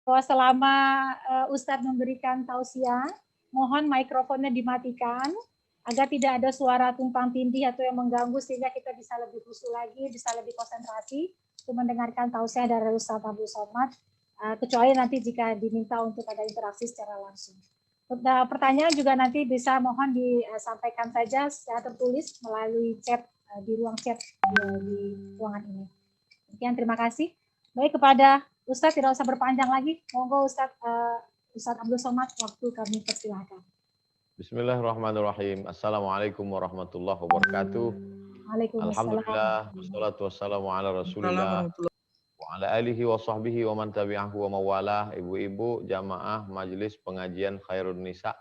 bahwa selama Ustadz memberikan tausiah, mohon mikrofonnya dimatikan agar tidak ada suara tumpang tindih atau yang mengganggu sehingga kita bisa lebih khusyuk lagi, bisa lebih konsentrasi untuk mendengarkan tausiah dari Ustadz Abdul Somad, kecuali nanti jika diminta untuk ada interaksi secara langsung. Pertanyaan juga nanti bisa mohon disampaikan saja secara tertulis melalui chat di ruang chat di ruangan ini. Sekian, terima kasih. Baik, kepada Ustadz tidak usah berpanjang lagi. Monggo Ustadz Abdul Somad, waktu kami persilahkan. Bismillahirrahmanirrahim. Assalamualaikum warahmatullahi wabarakatuh. Waalaikumsalam. Alhamdulillah, wassalatu wassalamu ala rasulillah, wa ala alihi wa sahbihi wa man tabi'ahu wa mawalah. Ibu-ibu, jamaah, majelis pengajian Khairun Nisa.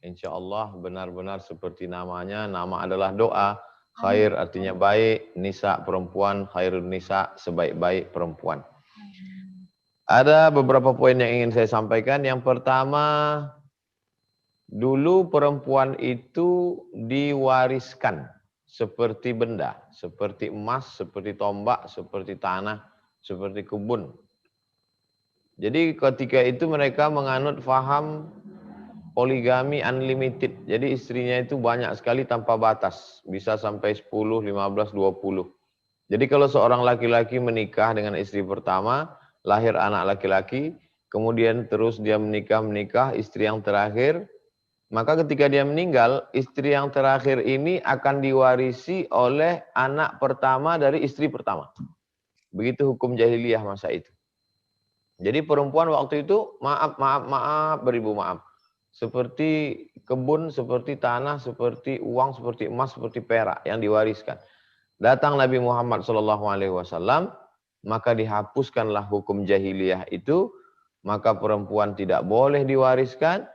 InsyaAllah benar-benar seperti namanya, nama adalah doa. Khair artinya baik, nisa perempuan, Khairun Nisa sebaik-baik perempuan. Ada beberapa poin yang ingin saya sampaikan. Yang pertama, dulu perempuan itu diwariskan seperti benda, seperti emas, seperti tombak, seperti tanah, seperti kebun. Jadi ketika itu mereka menganut faham poligami unlimited. Jadi istrinya itu banyak sekali tanpa batas, bisa sampai 10, 15, 20. Jadi kalau seorang laki-laki menikah dengan istri pertama, lahir anak laki-laki, kemudian terus dia menikah, istri yang terakhir, maka ketika dia meninggal, istri yang terakhir ini akan diwarisi oleh anak pertama dari istri pertama. Begitu hukum jahiliyah masa itu. Jadi perempuan waktu itu, beribu maaf. Seperti kebun, seperti tanah, seperti uang, seperti emas, seperti perak yang diwariskan. Datang Nabi Muhammad SAW, maka dihapuskanlah hukum jahiliyah itu, maka perempuan tidak boleh diwariskan,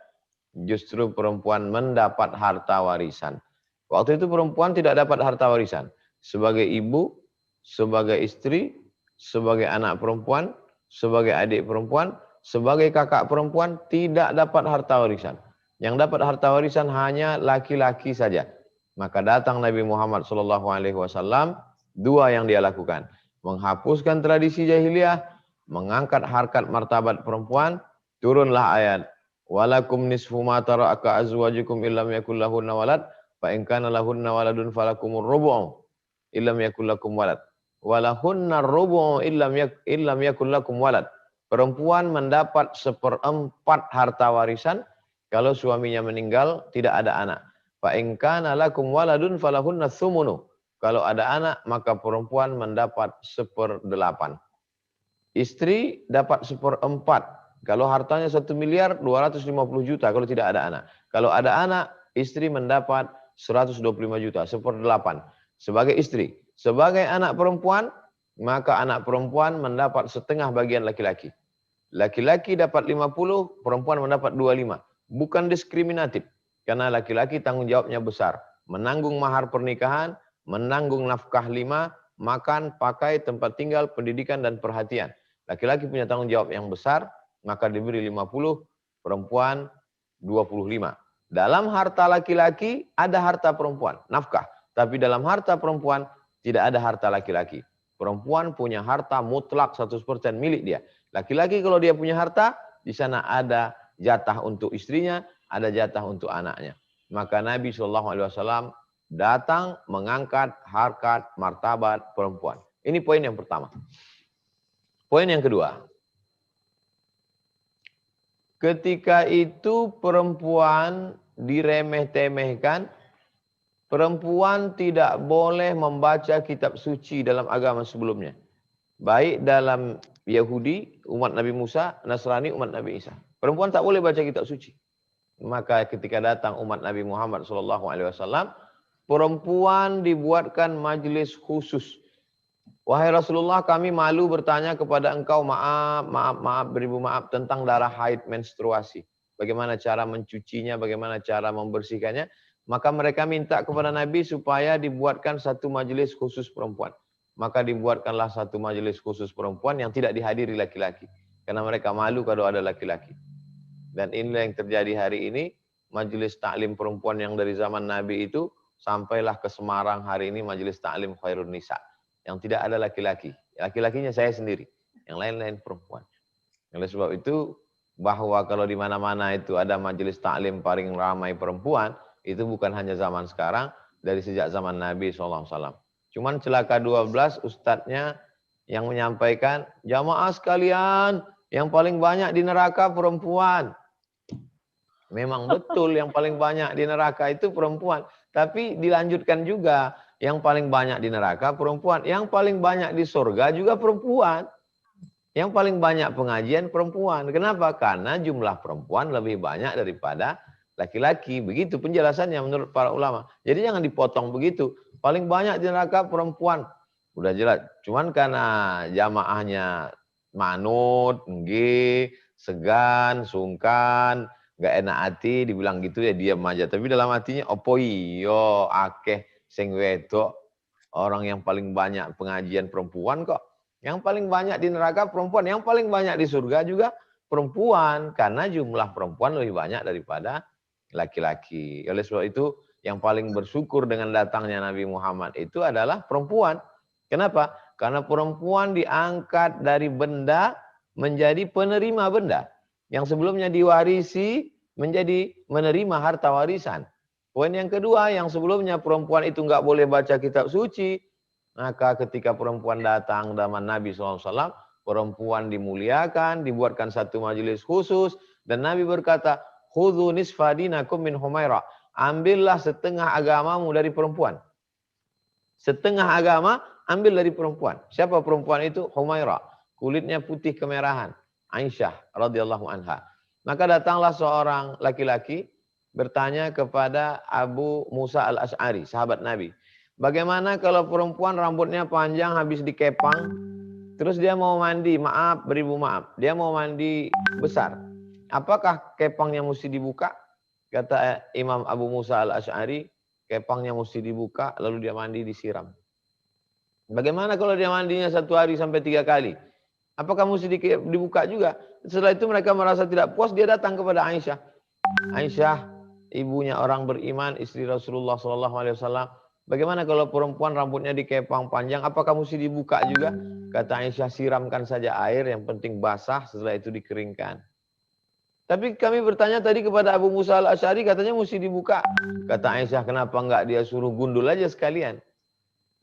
justru perempuan mendapat harta warisan. Waktu itu perempuan tidak dapat harta warisan. Sebagai ibu, sebagai istri, sebagai anak perempuan, sebagai adik perempuan, sebagai kakak perempuan, tidak dapat harta warisan. Yang dapat harta warisan hanya laki-laki saja. Maka datang Nabi Muhammad SAW, dua yang dia lakukan. Menghapuskan tradisi jahiliyah, mengangkat harkat martabat perempuan, turunlah ayat. Walakum nisfu ma taraka azwajukum illam yakul lahunna walad, fa in kana lahunna waladun falakumur rubu' illam yakul lakum walad. Walahunna rubu' illam yakul lakum walad. Perempuan mendapat 1/4 harta warisan kalau suaminya meninggal tidak ada anak. Fa in kana lakum waladun falahunna tsumunu. Kalau ada anak maka perempuan mendapat 1/8. Istri dapat 1/4. Kalau hartanya 1 miliar 250 juta kalau tidak ada anak. Kalau ada anak, istri mendapat 125 juta, 1/8 sebagai istri. Sebagai anak perempuan, maka anak perempuan mendapat setengah bagian laki-laki. Laki-laki dapat 50, perempuan mendapat 25. Bukan diskriminatif. Karena laki-laki tanggung jawabnya besar. Menanggung mahar pernikahan, menanggung nafkah 5, makan, pakai, tempat tinggal, pendidikan, dan perhatian. Laki-laki punya tanggung jawab yang besar, maka diberi 50, perempuan 25. Dalam harta laki-laki ada harta perempuan, nafkah. Tapi dalam harta perempuan tidak ada harta laki-laki. Perempuan punya harta mutlak 100% milik dia. Laki-laki kalau dia punya harta, di sana ada jatah untuk istrinya, ada jatah untuk anaknya. Maka Nabi SAW datang mengangkat harkat martabat perempuan. Ini poin yang pertama. Poin yang kedua. Ketika itu perempuan diremeh-temehkan, perempuan tidak boleh membaca kitab suci dalam agama sebelumnya. Baik dalam Yahudi, umat Nabi Musa, Nasrani, umat Nabi Isa. Perempuan tak boleh baca kitab suci. Maka ketika datang umat Nabi Muhammad SAW, perempuan dibuatkan majelis khusus. Wahai Rasulullah, kami malu bertanya kepada engkau, maaf, beribu maaf, tentang darah haid menstruasi. Bagaimana cara mencucinya, bagaimana cara membersihkannya. Maka mereka minta kepada Nabi supaya dibuatkan satu majelis khusus perempuan. Maka dibuatkanlah satu majelis khusus perempuan yang tidak dihadiri laki-laki. Karena mereka malu kalau ada laki-laki. Dan inilah yang terjadi hari ini. Majelis taklim perempuan yang dari zaman Nabi itu, sampailah ke Semarang hari ini majelis taklim Khairun Nisa. Yang tidak ada laki-laki. Laki-lakinya saya sendiri. Yang lain-lain perempuan. Oleh sebab itu, bahwa kalau di mana-mana itu ada majelis taklim paling ramai perempuan, itu bukan hanya zaman sekarang, dari sejak zaman Nabi SAW. Cuman celaka 12, ustadznya yang menyampaikan, jamaah sekalian, yang paling banyak di neraka perempuan. Memang betul yang paling banyak di neraka itu perempuan. Tapi dilanjutkan juga, yang paling banyak di neraka perempuan. Yang paling banyak di surga juga perempuan. Yang paling banyak pengajian perempuan. Kenapa? Karena jumlah perempuan lebih banyak daripada laki-laki. Begitu penjelasannya menurut para ulama. Jadi jangan dipotong begitu. Paling banyak di neraka perempuan. Udah jelas. Cuman karena jamaahnya manut, segan, sungkan, nggak enak hati, dibilang gitu ya diam aja. Tapi dalam hatinya, opo iyo, akeh, sing wedok, orang yang paling banyak pengajian perempuan kok. Yang paling banyak di neraka perempuan, yang paling banyak di surga juga perempuan. Karena jumlah perempuan lebih banyak daripada laki-laki. Oleh sebab itu, yang paling bersyukur dengan datangnya Nabi Muhammad itu adalah perempuan. Kenapa? Karena perempuan diangkat dari benda menjadi penerima benda. Yang sebelumnya diwarisi menjadi menerima harta warisan. Poin yang kedua, yang sebelumnya perempuan itu nggak boleh baca kitab suci, maka ketika perempuan datang zaman Nabi SAW, perempuan dimuliakan, dibuatkan satu majelis khusus, dan Nabi berkata, khudhu nisfa dinakum min Humaira. Ambillah setengah agamamu dari perempuan. Setengah agama ambil dari perempuan. Siapa perempuan itu? Humaira. Kulitnya putih kemerahan. Aisyah radhiyallahu anha. Maka datanglah seorang laki-laki bertanya kepada Abu Musa al-Ash'ari, sahabat Nabi. Bagaimana kalau perempuan rambutnya panjang habis dikepang, terus dia mau mandi, maaf, beribu maaf, dia mau mandi besar. Apakah kepangnya mesti dibuka? Kata Imam Abu Musa al-Ash'ari, kepangnya mesti dibuka, lalu dia mandi disiram. Bagaimana kalau dia mandinya 1 hari sampai 3 kali? Apakah mesti dibuka juga? Setelah itu mereka merasa tidak puas, dia datang kepada Aisyah. Aisyah, ibunya orang beriman, istri Rasulullah SAW. Bagaimana kalau perempuan rambutnya dikepang panjang, apakah mesti dibuka juga? Kata Aisyah, siramkan saja air, yang penting basah, setelah itu dikeringkan. Tapi kami bertanya tadi kepada Abu Musa al-Ash'ari, katanya mesti dibuka. Kata Aisyah, kenapa enggak dia suruh gundul aja sekalian?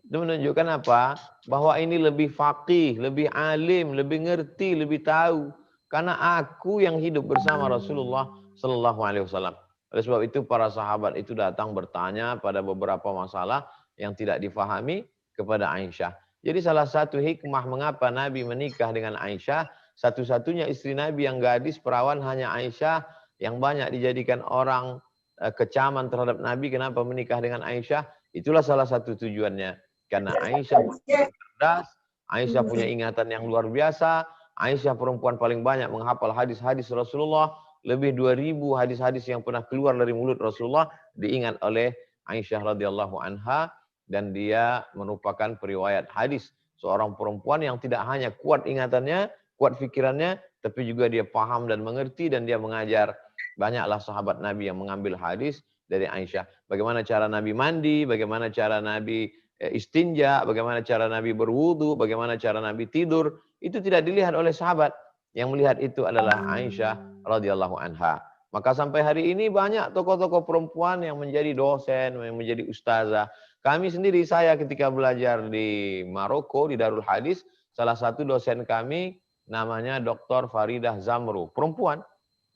Itu menunjukkan apa? Bahwa ini lebih faqih, lebih alim, lebih ngerti, lebih tahu. Karena aku yang hidup bersama Rasulullah SAW. Oleh sebab itu para sahabat itu datang bertanya pada beberapa masalah yang tidak difahami kepada Aisyah. Jadi salah satu hikmah mengapa Nabi menikah dengan Aisyah, satu-satunya istri Nabi yang gadis perawan hanya Aisyah, yang banyak dijadikan orang kecaman terhadap Nabi, kenapa menikah dengan Aisyah? Itulah salah satu tujuannya. Karena Aisyah cerdas, Aisyah punya ingatan yang luar biasa, Aisyah perempuan paling banyak menghafal hadis-hadis Rasulullah, lebih 2000 hadis-hadis yang pernah keluar dari mulut Rasulullah diingat oleh Aisyah radhiyallahu anha, dan dia merupakan periwayat hadis, seorang perempuan yang tidak hanya kuat ingatannya, kuat fikirannya, tapi juga dia paham dan mengerti, dan dia mengajar banyaklah sahabat Nabi yang mengambil hadis dari Aisyah. Bagaimana cara Nabi mandi, bagaimana cara Nabi istinja, bagaimana cara Nabi berwudu, bagaimana cara Nabi tidur, itu tidak dilihat oleh sahabat. Yang melihat itu adalah Aisyah radhiyallahu anha. Maka sampai hari ini banyak tokoh-tokoh perempuan yang menjadi dosen, yang menjadi ustazah. Kami sendiri, saya ketika belajar di Maroko, di Darul Hadis, salah satu dosen kami namanya Dr. Faridah Zamru, perempuan.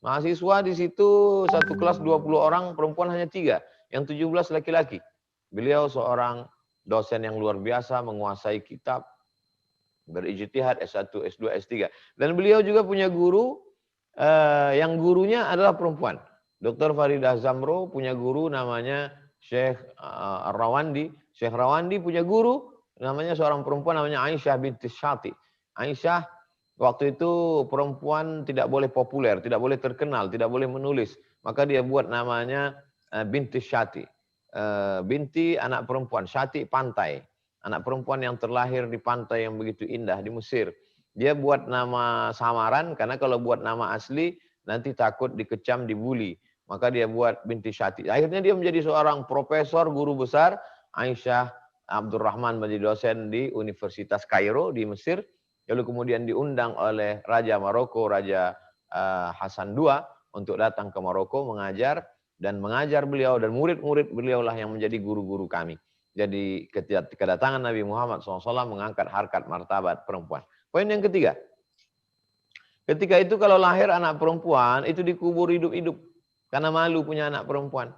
Mahasiswa di situ satu kelas 20 orang, perempuan hanya 3, yang 17 laki-laki. Beliau seorang dosen yang luar biasa, menguasai kitab, berijtihad S1, S2, S3. Dan beliau juga punya guru, yang gurunya adalah perempuan. Dr. Faridah Zamro punya guru namanya Syekh Rawandi. Syekh Rawandi punya guru namanya seorang perempuan namanya Aisyah binti Syati. Aisyah waktu itu perempuan tidak boleh populer, tidak boleh terkenal, tidak boleh menulis. Maka dia buat namanya binti Syati. Binti anak perempuan, Syati pantai. Anak perempuan yang terlahir di pantai yang begitu indah di Mesir. Dia buat nama samaran, karena kalau buat nama asli nanti takut dikecam, dibully. Maka dia buat binti Syati. Akhirnya dia menjadi seorang profesor, guru besar. Aisyah Abdurrahman menjadi dosen di Universitas Kairo di Mesir. Lalu kemudian diundang oleh Raja Maroko, Raja Hasan II untuk datang ke Maroko mengajar dan mengajar beliau, dan murid-murid beliaulah yang menjadi guru-guru kami. Jadi kedatangan Nabi Muhammad SAW mengangkat harkat martabat perempuan. Poin yang ketiga, ketika itu kalau lahir anak perempuan itu dikubur hidup-hidup karena malu punya anak perempuan.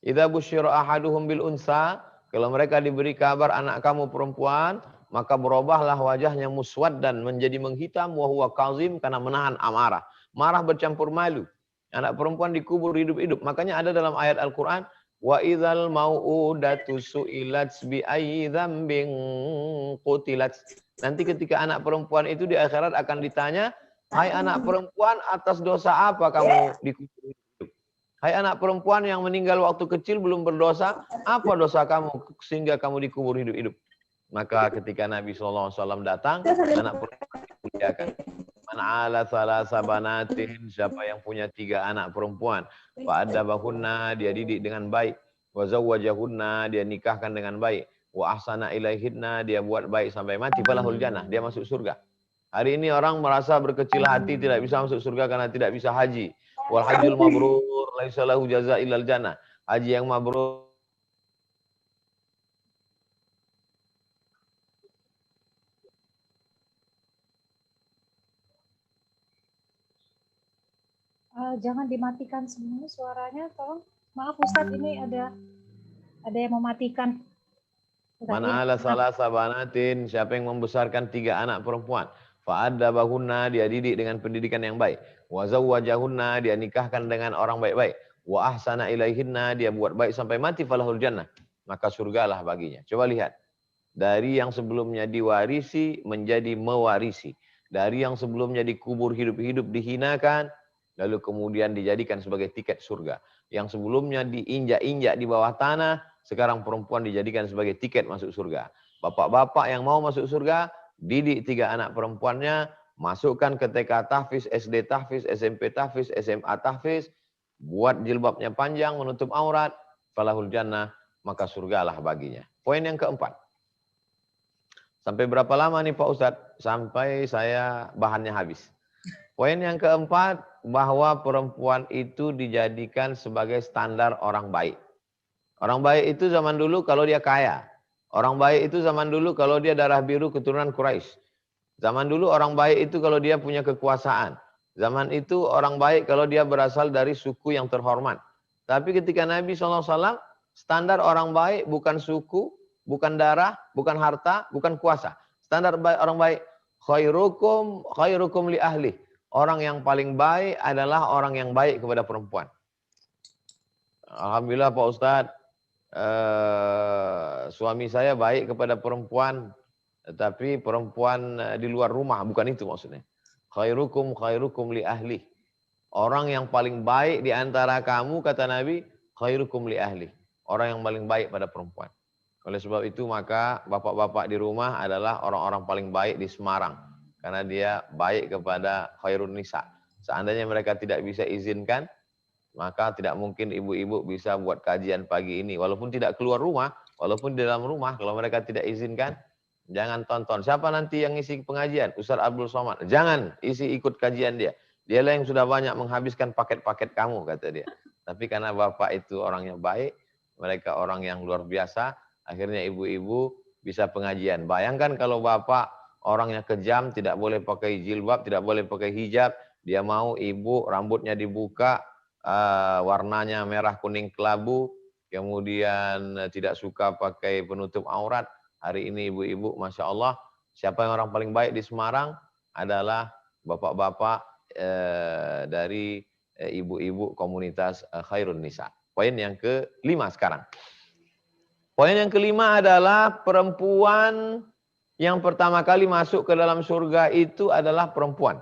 Idza busyira ahaduhum bil unsa, kalau mereka diberi kabar anak kamu perempuan, maka berubahlah wajahnya muswaddan, menjadi menghitam, wa huwa kazim, karena menahan amarah. Marah bercampur malu. Anak perempuan dikubur hidup-hidup. Makanya ada dalam ayat Al-Qur'an, wa idzal mau'udatu su'ilat bi ayyi dzambin qutilat. Nanti ketika anak perempuan itu di akhirat akan ditanya, hai anak perempuan, atas dosa apa kamu dikubur hidup? Hai anak perempuan yang meninggal waktu kecil belum berdosa, apa dosa kamu sehingga kamu dikubur hidup-hidup? Maka ketika Nabi SAW datang, anak perempuan dimuliakan. Man ala salasa banatin, siapa yang punya 3 anak perempuan, fa'adabahunna, dia didik dengan baik, wa zawwajahunna, dia nikahkan dengan baik, wa ahsana ilaihinna, dia buat baik sampai mati, falahul jannah, dia masuk surga. Hari ini orang merasa berkecil hati tidak bisa masuk surga karena tidak bisa haji. Wal hajjul mabrur laisa lahu jazaa illal jannah. Haji yang mabrur jangan dimatikan semua suaranya, tolong. Maaf Ustadz, ini ada yang mematikan. mana ala salasa banatin, siapa yang membesarkan 3 anak perempuan, fa'adabahunna, dia didik dengan pendidikan yang baik, wa zawwajahunna, dia nikahkan dengan orang baik-baik, wa ahsana ilaihinna, dia buat baik sampai mati, falahul jannah, maka surgalah baginya. Coba lihat, dari yang sebelumnya diwarisi menjadi mewarisi, dari yang sebelumnya dikubur hidup-hidup dihinakan, lalu kemudian dijadikan sebagai tiket surga. Yang sebelumnya diinjak-injak di bawah tanah, sekarang perempuan dijadikan sebagai tiket masuk surga. Bapak-bapak yang mau masuk surga, didik 3 anak perempuannya, masukkan ke TK tahfiz, SD tahfiz, SMP tahfiz, SMA tahfiz, buat jilbabnya panjang, menutup aurat, falahul jannah, maka surgalah baginya. Poin yang keempat. Sampai berapa lama nih Pak Ustadz? Sampai saya bahannya habis. Poin yang keempat, bahwa perempuan itu dijadikan sebagai standar orang baik. Orang baik itu zaman dulu kalau dia kaya. Orang baik itu zaman dulu kalau dia darah biru keturunan Quraisy. Zaman dulu orang baik itu kalau dia punya kekuasaan. Zaman itu orang baik kalau dia berasal dari suku yang terhormat. Tapi ketika Nabi SAW, standar orang baik bukan suku, bukan darah, bukan harta, bukan kuasa. Standar orang baik, khairukum li ahli. Orang yang paling baik adalah orang yang baik kepada perempuan. Alhamdulillah Pak Ustadz, suami saya baik kepada perempuan, tapi perempuan di luar rumah, bukan itu maksudnya. Khairukum li ahli. Orang yang paling baik di antara kamu, kata Nabi, khairukum li ahli. Orang yang paling baik pada perempuan. Oleh sebab itu maka bapak-bapak di rumah adalah orang-orang paling baik di Semarang. Karena dia baik kepada khairun nisa. Seandainya mereka tidak bisa izinkan, maka tidak mungkin ibu-ibu bisa buat kajian pagi ini. Walaupun tidak keluar rumah, walaupun di dalam rumah, kalau mereka tidak izinkan, jangan tonton. Siapa nanti yang isi pengajian? Ustaz Abdul Somad. Jangan isi ikut kajian dia. Dialah yang sudah banyak menghabiskan paket-paket kamu, kata dia. Tapi karena bapak itu orangnya baik, mereka orang yang luar biasa, akhirnya ibu-ibu bisa pengajian. Bayangkan kalau bapak orangnya kejam, tidak boleh pakai jilbab, tidak boleh pakai hijab, dia mau ibu rambutnya dibuka, warnanya merah kuning kelabu, kemudian tidak suka pakai penutup aurat. Hari ini ibu-ibu, Masya Allah, siapa yang orang paling baik di Semarang adalah bapak-bapak dari ibu-ibu komunitas Khairun Nisa. Poin yang kelima sekarang. Poin yang kelima adalah perempuan yang pertama kali masuk ke dalam surga itu adalah perempuan.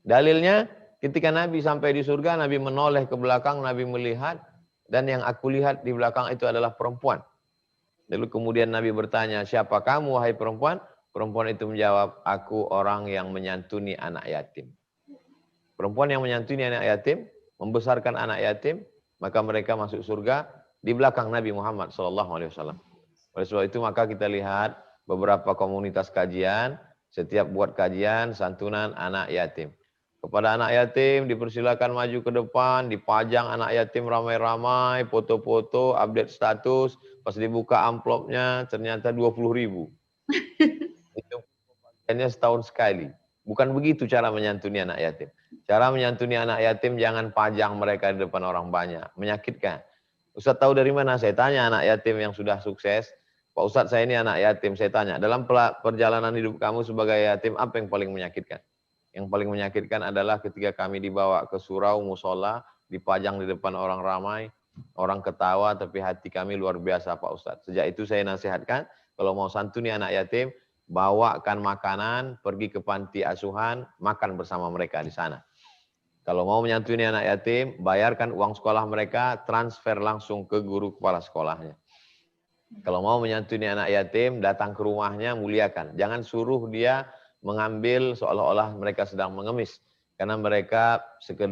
Dalilnya ketika Nabi sampai di surga, Nabi menoleh ke belakang, Nabi melihat, dan yang aku lihat di belakang itu adalah perempuan. Lalu kemudian Nabi bertanya, siapa kamu wahai perempuan? Perempuan itu menjawab, aku orang yang menyantuni anak yatim. Perempuan yang menyantuni anak yatim, membesarkan anak yatim, maka mereka masuk surga di belakang Nabi Muhammad SAW. Oleh sebab itu maka kita lihat beberapa komunitas kajian, Setiap buat kajian santunan anak yatim. Kepada anak yatim dipersilakan maju ke depan, dipajang anak yatim ramai-ramai, foto-foto, update status, pas dibuka amplopnya ternyata 20.000. Itu hanya setahun sekali. Bukan begitu cara menyantuni anak yatim. Cara menyantuni anak yatim jangan pajang mereka di depan orang banyak. Menyakitkan. Ustaz tahu dari mana? Saya tanya anak yatim yang sudah sukses. Pak Ustaz, saya ini anak yatim. Saya tanya, dalam perjalanan hidup kamu sebagai yatim, apa yang paling menyakitkan? Yang paling menyakitkan adalah ketika kami dibawa ke surau, musola, dipajang di depan orang ramai, orang ketawa, tapi hati kami luar biasa Pak Ustadz. Sejak itu saya nasihatkan, kalau mau santuni anak yatim, bawakan makanan, pergi ke panti asuhan, makan bersama mereka di sana. Kalau mau menyantuni anak yatim, bayarkan uang sekolah mereka, transfer langsung ke guru kepala sekolahnya. Kalau mau menyantuni anak yatim, datang ke rumahnya, muliakan. Jangan suruh dia mengambil seolah-olah mereka sedang mengemis. Karena mereka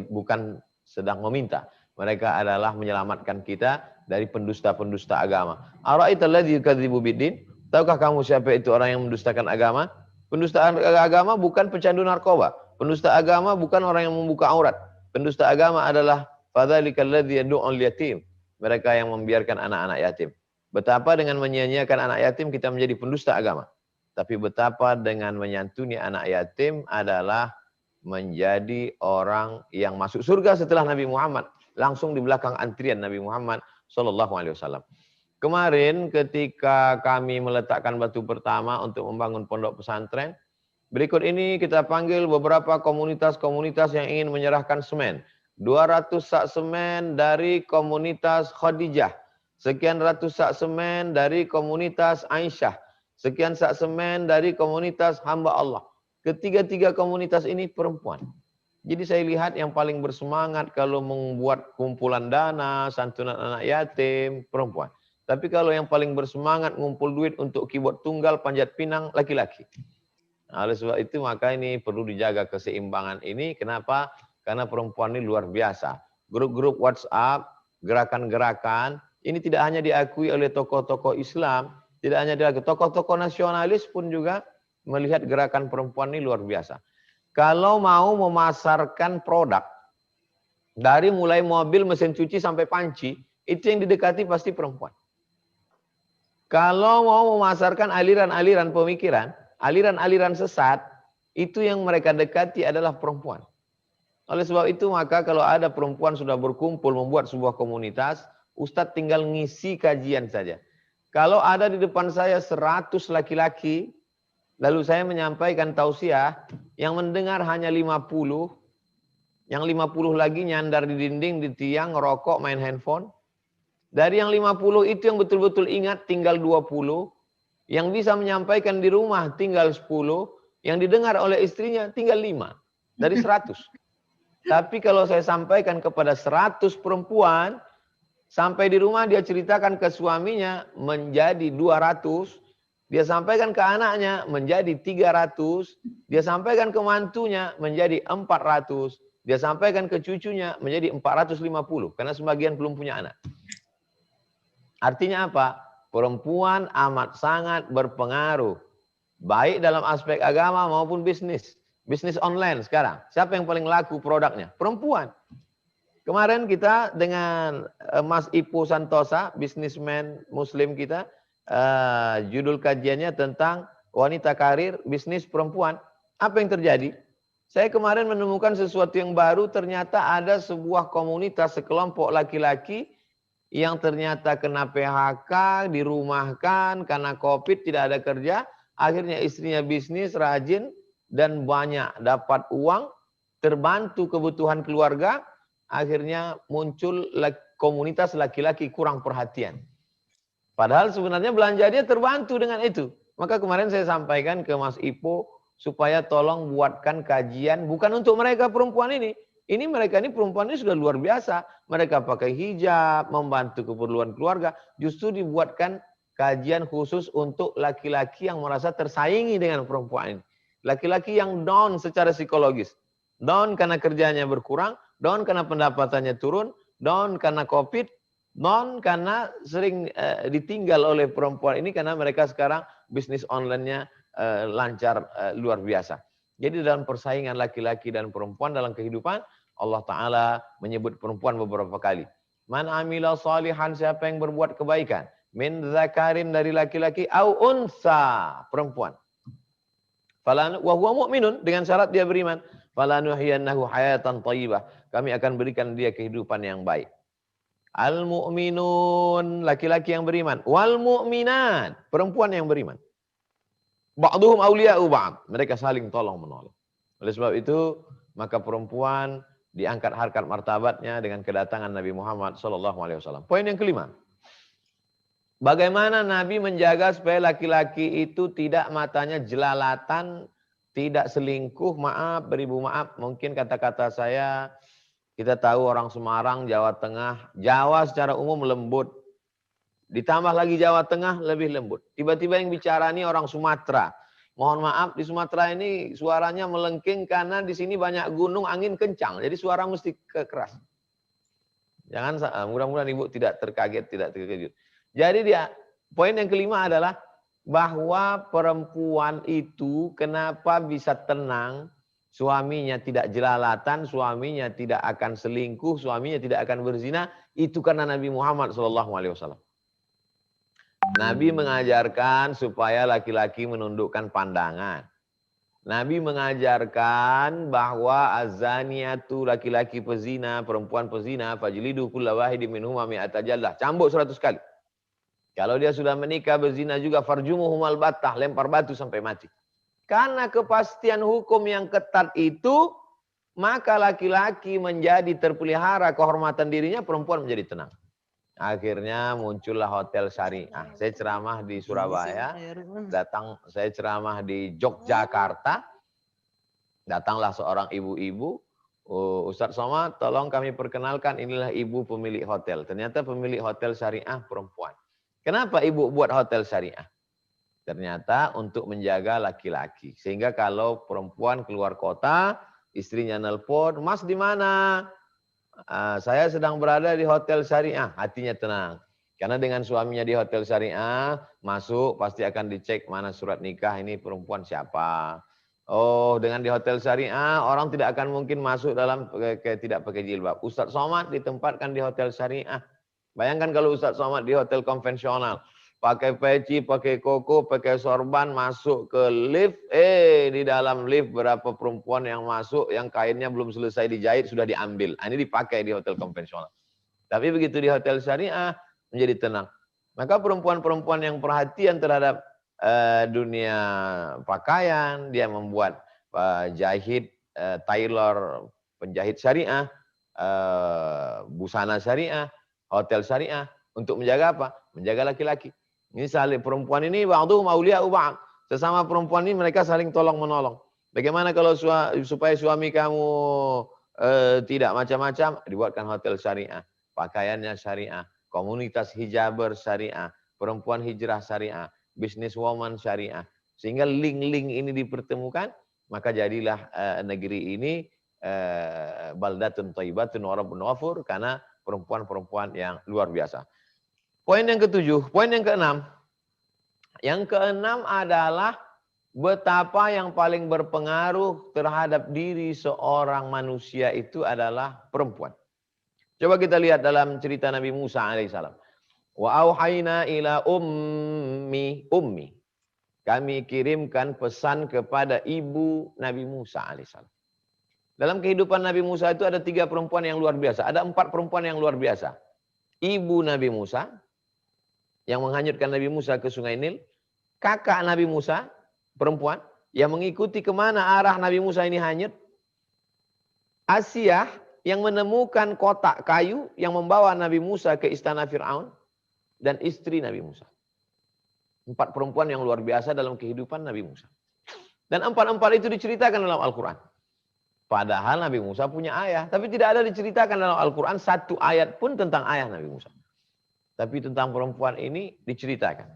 bukan sedang meminta. Mereka adalah menyelamatkan kita dari pendusta-pendusta agama. Ara'aital ladzi yukadzibu biddin? Tahukah kamu siapa itu orang yang mendustakan agama? Pendusta agama bukan pecandu narkoba. Pendusta agama bukan orang yang membuka aurat. Pendusta agama adalah fadzalikal ladzi yad'ul yatim. Mereka yang membiarkan anak-anak yatim. Betapa dengan menyia-nyiakan anak yatim kita menjadi pendusta agama. Tapi betapa dengan menyantuni anak yatim adalah menjadi orang yang masuk surga setelah Nabi Muhammad. Langsung di belakang antrian Nabi Muhammad SAW. Kemarin ketika kami meletakkan batu pertama untuk membangun pondok pesantren, berikut ini kita panggil beberapa komunitas-komunitas yang ingin menyerahkan semen. 200 sak semen dari komunitas Khadijah. Sekian ratus sak semen dari komunitas Aisyah. Sekian sak semen dari komunitas hamba Allah. Ketiga-tiga komunitas ini perempuan. Jadi saya lihat yang paling bersemangat kalau membuat kumpulan dana, santunan anak yatim, perempuan. Tapi kalau yang paling bersemangat ngumpul duit untuk keyboard tunggal, panjat pinang, laki-laki. Nah, oleh sebab itu maka ini perlu dijaga keseimbangan ini. Kenapa? Karena perempuan ini luar biasa. Grup-grup WhatsApp, gerakan-gerakan, ini tidak hanya diakui oleh tokoh-tokoh Islam, tidak hanya diakui, tokoh-tokoh nasionalis pun juga melihat gerakan perempuan ini luar biasa. Kalau mau memasarkan produk, dari mulai mobil, mesin cuci sampai panci, itu yang didekati pasti perempuan. Kalau mau memasarkan aliran-aliran pemikiran, aliran-aliran sesat, itu yang mereka dekati adalah perempuan. Oleh sebab itu maka kalau ada perempuan sudah berkumpul membuat sebuah komunitas, Ustadz tinggal ngisi kajian saja. Kalau ada di depan saya 100 laki-laki, lalu saya menyampaikan tausiah, yang mendengar hanya 50, yang 50 lagi nyandar di dinding, di tiang, ngerokok, main handphone. Dari yang 50 itu yang betul-betul ingat tinggal 20, yang bisa menyampaikan di rumah tinggal 10, yang didengar oleh istrinya tinggal 5 dari 100. Tapi kalau saya sampaikan kepada 100 perempuan, sampai di rumah dia ceritakan ke suaminya menjadi 200, dia sampaikan ke anaknya menjadi 300, dia sampaikan ke mantunya menjadi 400, dia sampaikan ke cucunya menjadi 450, karena sebagian belum punya anak. Artinya apa? Perempuan amat sangat berpengaruh, baik dalam aspek agama maupun bisnis. Bisnis online sekarang, siapa yang paling laku produknya? Perempuan. Kemarin kita dengan Mas Ipo Santosa, bisnismen muslim kita, judul kajiannya tentang wanita karir, bisnis perempuan. Apa yang terjadi? Saya kemarin menemukan sesuatu yang baru, ternyata ada sebuah komunitas, sekelompok laki-laki yang ternyata kena PHK, dirumahkan, karena COVID tidak ada kerja, akhirnya istrinya bisnis, rajin, dan banyak dapat uang, terbantu kebutuhan keluarga, akhirnya muncul komunitas laki-laki kurang perhatian. Padahal sebenarnya belanja dia terbantu dengan itu. Maka kemarin saya sampaikan ke Mas Ipo supaya tolong buatkan kajian bukan untuk mereka perempuan ini. Ini mereka ini perempuan ini sudah luar biasa. Mereka pakai hijab, membantu keperluan keluarga. Justru dibuatkan kajian khusus untuk laki-laki yang merasa tersaingi dengan perempuan ini. Laki-laki yang down secara psikologis. Down karena kerjanya berkurang, down karena pendapatannya turun, down karena COVID, down karena sering ditinggal oleh perempuan ini karena mereka sekarang bisnis online-nya lancar, luar biasa. Jadi dalam persaingan laki-laki dan perempuan dalam kehidupan, Allah Ta'ala menyebut perempuan beberapa kali. Man amila salihan, siapa yang berbuat kebaikan. Min zakarin, dari laki-laki, au unsa, perempuan. Wa huwa mu'minun, dengan syarat dia beriman. Falanuhyiyannahu hayatan thayyibah. Kami akan berikan dia kehidupan yang baik. Al-mu'minun, laki-laki yang beriman. Wal mu'minat, perempuan yang beriman. Ba'duhum awliya'u ba'd. Mereka saling tolong menolong. Oleh sebab itu, maka perempuan diangkat harkat martabatnya dengan kedatangan Nabi Muhammad SAW. Poin yang kelima. Bagaimana Nabi menjaga supaya laki-laki itu tidak matanya jelalatan, tidak selingkuh, maaf, beribu maaf. Mungkin kata-kata saya, kita tahu orang Semarang, Jawa Tengah, Jawa secara umum lembut. Ditambah lagi Jawa Tengah lebih lembut. Tiba-tiba yang bicara ini orang Sumatera. Mohon maaf, di Sumatera ini suaranya melengking karena di sini banyak gunung, angin kencang. Jadi suara mesti keras. Jangan, mudah-mudahan Ibu tidak terkaget, tidak terkejut. Jadi poin yang kelima adalah bahwa perempuan itu kenapa bisa tenang, suaminya tidak jelalatan, suaminya tidak akan selingkuh, suaminya tidak akan berzina, itu karena Nabi Muhammad SAW. Nabi mengajarkan supaya laki-laki menundukkan pandangan. Nabi mengajarkan bahwa azaniyatu, laki-laki pezina, perempuan pezina, fajlidu kulla wahidin minhuma mi'ata jaldah. Cambuk 100 kali. Kalau dia sudah menikah berzina juga, farjumuhumal battah, lempar batu sampai mati. Karena kepastian hukum yang ketat itu, maka laki-laki menjadi terpelihara kehormatan dirinya, perempuan menjadi tenang. Akhirnya muncullah hotel syariah. Saya ceramah di Surabaya, saya ceramah di Yogyakarta. Datanglah seorang ibu-ibu, Ustadz Somad, tolong kami perkenalkan, inilah ibu pemilik hotel. Ternyata pemilik hotel syariah perempuan. Kenapa ibu buat hotel syariah? Ternyata untuk menjaga laki-laki. Sehingga kalau perempuan keluar kota, istrinya nelpon, Mas di mana? Saya sedang berada di hotel syariah, hatinya tenang. Karena dengan suaminya di hotel syariah, masuk pasti akan dicek mana surat nikah, ini perempuan siapa. Oh, dengan di hotel syariah, orang tidak akan mungkin masuk dalam tidak pakai jilbab. Ustadz Somad ditempatkan di hotel syariah. Bayangkan kalau Ustadz Somad di hotel konvensional. Pakai peci, pakai koko, pakai sorban, masuk ke lift. Di dalam lift berapa perempuan yang masuk, yang kainnya belum selesai dijahit, sudah diambil. Ini dipakai di hotel konvensional. Tapi begitu di hotel syariah, menjadi tenang. Maka perempuan-perempuan yang perhatian terhadap dunia pakaian, dia membuat jahit, tailor, penjahit syariah, busana syariah, hotel syariah. Untuk menjaga apa? Menjaga laki-laki. Ini saling perempuan ini ba'duhum awliya'u ba'd. Sesama perempuan ini mereka saling tolong-menolong. Bagaimana kalau supaya suami kamu tidak macam-macam, dibuatkan hotel syariah, pakaiannya syariah, komunitas hijaber syariah, perempuan hijrah syariah, businesswoman syariah. Sehingga link-link ini dipertemukan, maka jadilah negeri ini baldatun thayyibatun wa rabbun ghafur, karena perempuan-perempuan yang luar biasa. Poin yang ketujuh, poin yang keenam. Yang keenam adalah betapa yang paling berpengaruh terhadap diri seorang manusia itu adalah perempuan. Coba kita lihat dalam cerita Nabi Musa alaihissalam. Wa auhayna ila ummi. Kami kirimkan pesan kepada ibu Nabi Musa alaihissalam. Dalam kehidupan Nabi Musa itu ada 3 perempuan yang luar biasa. Ada 4 perempuan yang luar biasa. Ibu Nabi Musa, yang menghanyutkan Nabi Musa ke sungai Nil. Kakak Nabi Musa, perempuan, yang mengikuti kemana arah Nabi Musa ini hanyut. Asyah, yang menemukan kotak kayu yang membawa Nabi Musa ke istana Fir'aun. Dan istri Nabi Musa. 4 perempuan yang luar biasa dalam kehidupan Nabi Musa. Dan 4 itu diceritakan dalam Al-Quran. Padahal Nabi Musa punya ayah. Tapi tidak ada diceritakan dalam Al-Quran 1 ayat pun tentang ayah Nabi Musa. Tapi tentang perempuan ini diceritakan.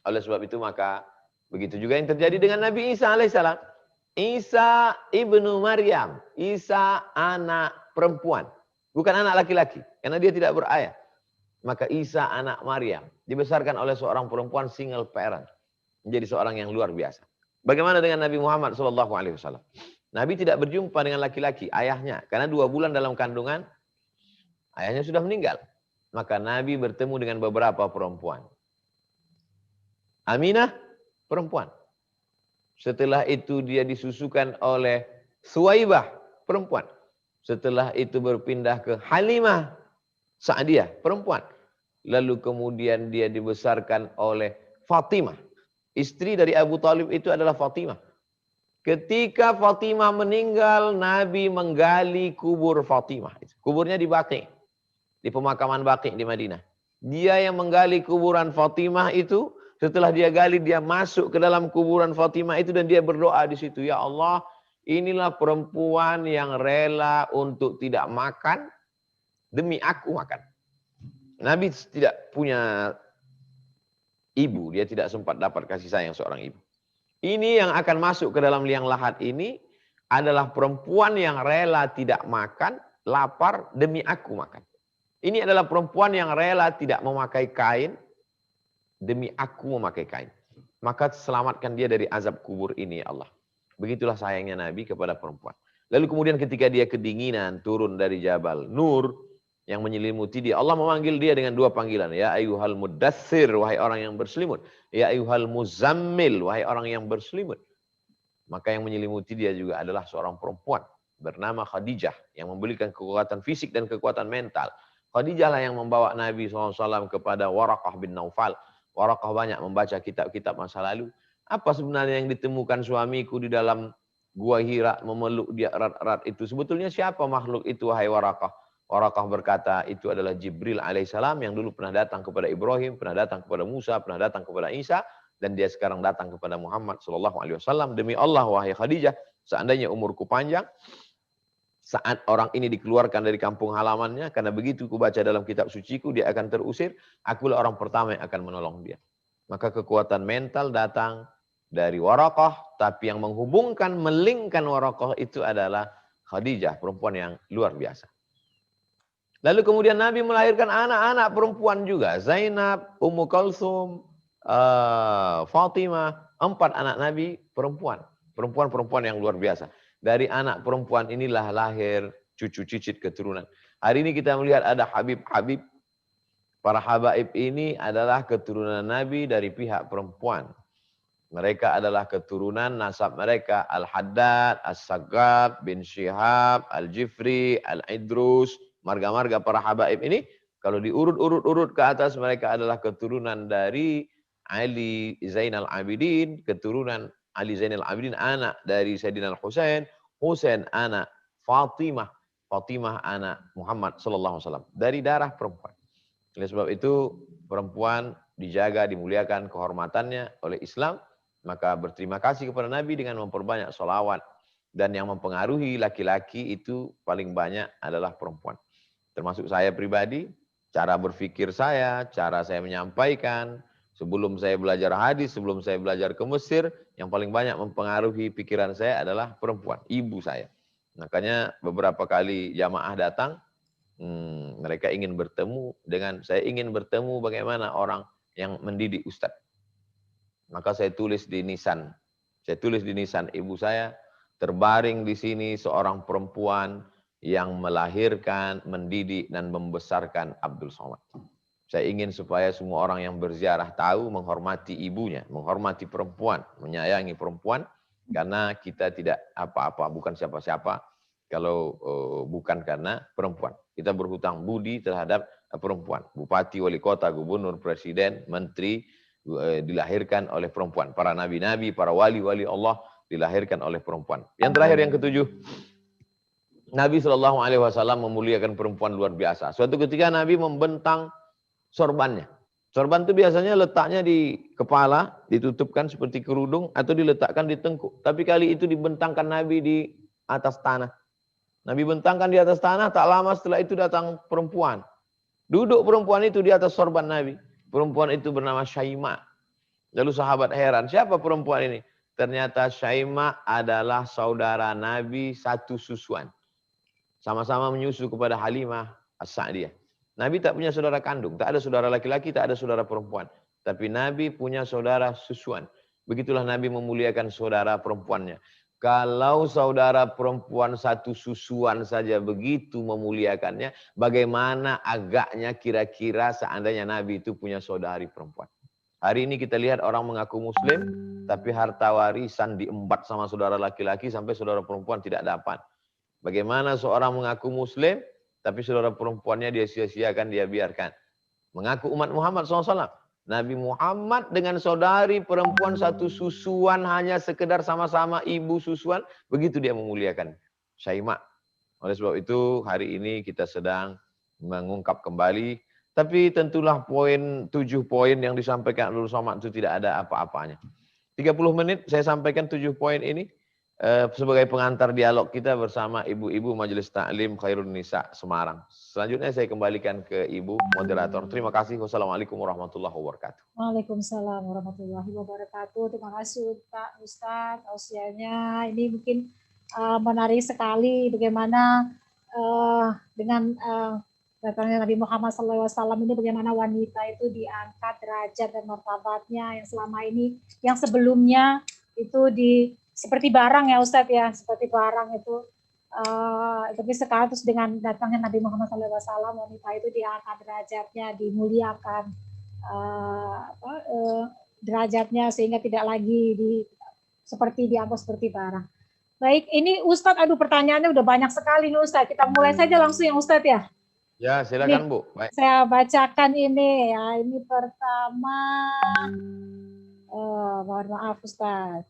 Oleh sebab itu maka begitu juga yang terjadi dengan Nabi Isa alaihissalam. Isa ibnu Maryam. Isa anak perempuan. Bukan anak laki-laki. Karena dia tidak berayah. Maka Isa anak Maryam. Dibesarkan oleh seorang perempuan single parent. Menjadi seorang yang luar biasa. Bagaimana dengan Nabi Muhammad SAW? Nabi tidak berjumpa dengan laki-laki, ayahnya. Karena 2 bulan dalam kandungan, ayahnya sudah meninggal. Maka Nabi bertemu dengan beberapa perempuan. Aminah, perempuan. Setelah itu dia disusukan oleh Suwaibah, perempuan. Setelah itu berpindah ke Halimah Sa'diyah, perempuan. Lalu kemudian dia dibesarkan oleh Fatimah. Istri dari Abu Talib itu adalah Fatimah. Ketika Fatimah meninggal, Nabi menggali kubur Fatimah. Kuburnya di Baqi, di pemakaman Baqi di Madinah. Dia yang menggali kuburan Fatimah itu, setelah dia gali, dia masuk ke dalam kuburan Fatimah itu dan dia berdoa di situ, ya Allah, inilah perempuan yang rela untuk tidak makan demi aku makan. Nabi tidak punya ibu, dia tidak sempat dapat kasih sayang seorang ibu. Ini yang akan masuk ke dalam liang lahat ini adalah perempuan yang rela tidak makan, lapar demi aku makan. Ini adalah perempuan yang rela tidak memakai kain demi aku memakai kain. Maka selamatkan dia dari azab kubur ini ya Allah. Begitulah sayangnya Nabi kepada perempuan. Lalu kemudian ketika dia kedinginan turun dari Jabal Nur yang menyelimuti dia, Allah memanggil dia dengan 2 panggilan. Ya ayyuhal muddathir, wahai orang yang berselimut. Ya ayyuhal muzammil, wahai orang yang berselimut. Maka yang menyelimuti dia juga adalah seorang perempuan bernama Khadijah yang memberikan kekuatan fisik dan kekuatan mental. Khadijah lah yang membawa Nabi SAW kepada Waraqah bin Naufal. Waraqah banyak membaca kitab-kitab masa lalu. Apa sebenarnya yang ditemukan suamiku di dalam gua Hira memeluk dia erat-erat itu? Sebetulnya siapa makhluk itu wahai Waraqah? Waraqah berkata itu adalah Jibril alaihissalam yang dulu pernah datang kepada Ibrahim, pernah datang kepada Musa, pernah datang kepada Isa, dan dia sekarang datang kepada Muhammad SAW. Demi Allah wahai Khadijah, seandainya umurku panjang, saat orang ini dikeluarkan dari kampung halamannya, karena begitu ku baca dalam kitab suciku, dia akan terusir, akulah orang pertama yang akan menolong dia. Maka kekuatan mental datang dari Waraqah, tapi yang menghubungkan, melingkan Waraqah itu adalah Khadijah, perempuan yang luar biasa. Lalu kemudian Nabi melahirkan anak-anak perempuan juga. Zainab, Ummu Kalsum, Fatimah. 4 anak Nabi perempuan. Perempuan-perempuan yang luar biasa. Dari anak perempuan inilah lahir cucu cicit keturunan. Hari ini kita melihat ada Habib-Habib. Para habaib ini adalah keturunan Nabi dari pihak perempuan. Mereka adalah keturunan nasab mereka. Al-Haddad, As-Saggab, bin Syihab, Al-Jifri, Al-Idrus. Marga-marga para habaib ini, kalau diurut-urut ke atas, mereka adalah keturunan dari Ali Zainal Abidin, keturunan Ali Zainal Abidin, anak dari Sayyidina Al-Husain, Husain anak Fatimah, Fatimah anak Muhammad SAW, dari darah perempuan. Oleh sebab itu, perempuan dijaga, dimuliakan kehormatannya oleh Islam, maka berterima kasih kepada Nabi dengan memperbanyak sholawat. Dan yang mempengaruhi laki-laki itu paling banyak adalah perempuan. Termasuk saya pribadi, cara berpikir saya, cara saya menyampaikan, sebelum saya belajar hadis, sebelum saya belajar ke Mesir, yang paling banyak mempengaruhi pikiran saya adalah perempuan, ibu saya. Makanya beberapa kali jamaah datang, mereka ingin bertemu dengan, saya ingin bertemu bagaimana orang yang mendidik Ustadz. Maka saya tulis di nisan, ibu saya terbaring di sini seorang perempuan yang melahirkan, mendidik, dan membesarkan Abdul Somad. Saya ingin supaya semua orang yang berziarah tahu menghormati ibunya, menghormati perempuan, menyayangi perempuan, karena kita tidak apa-apa, bukan siapa-siapa, kalau bukan karena perempuan. Kita berhutang budi terhadap perempuan. Bupati, wali kota, gubernur, presiden, menteri, dilahirkan oleh perempuan. Para nabi-nabi, para wali-wali Allah dilahirkan oleh perempuan. Yang terakhir, yang ketujuh, Nabi SAW memuliakan perempuan luar biasa. Suatu ketika Nabi membentang sorbannya. Sorban itu biasanya letaknya di kepala, ditutupkan seperti kerudung, atau diletakkan di tengkuk. Tapi kali itu dibentangkan Nabi di atas tanah. Nabi bentangkan di atas tanah, tak lama setelah itu datang perempuan. Duduk perempuan itu di atas sorban Nabi. Perempuan itu bernama Syaima. Lalu sahabat heran, siapa perempuan ini? Ternyata Syaima adalah saudara Nabi satu susuan. Sama-sama menyusu kepada Halimah As-Sa'diyah. Nabi tak punya saudara kandung, tak ada saudara laki-laki, tak ada saudara perempuan. Tapi Nabi punya saudara susuan. Begitulah Nabi memuliakan saudara perempuannya. Kalau saudara perempuan satu susuan saja begitu memuliakannya, bagaimana agaknya kira-kira seandainya Nabi itu punya saudari perempuan. Hari ini kita lihat orang mengaku muslim, tapi harta warisan diembat sama saudara laki-laki sampai saudara perempuan tidak dapat. Bagaimana seorang mengaku muslim, tapi saudara perempuannya dia sia-siakan, dia biarkan. Mengaku umat Muhammad SAW. Nabi Muhammad dengan saudari perempuan satu susuan, hanya sekedar sama-sama ibu susuan, begitu dia memuliakan Syaimah. Oleh sebab itu hari ini kita sedang mengungkap kembali, tapi tentulah 7 poin yang disampaikan Abdul Somad itu tidak ada apa-apanya. 30 menit saya sampaikan 7 poin ini sebagai pengantar dialog kita bersama ibu-ibu Majelis Taklim Khairun Nisa Semarang. Selanjutnya saya kembalikan ke Ibu moderator. Terima kasih. Wassalamualaikum warahmatullahi wabarakatuh. Waalaikumsalam warahmatullahi wabarakatuh. Terima kasih Pak Ustadz tausiahnya. Ini mungkin menarik sekali bagaimana dengan datangnya Nabi Muhammad SAW ini, bagaimana wanita itu diangkat derajat dan martabatnya yang selama ini, yang sebelumnya itu seperti barang ya Ustadz ya, seperti barang itu. Tapi sekarang terus dengan datangnya Nabi Muhammad SAW, wanita itu diangkat derajatnya, dimuliakan derajatnya, sehingga tidak lagi seperti dianggap seperti barang. Baik, ini Ustadz, aduh pertanyaannya udah banyak sekali nih Ustadz. Kita mulai saja langsung ya Ustadz ya. Ya silakan Bu. Baik. Saya bacakan ini ya. Ini pertama, mohon maaf Ustadz.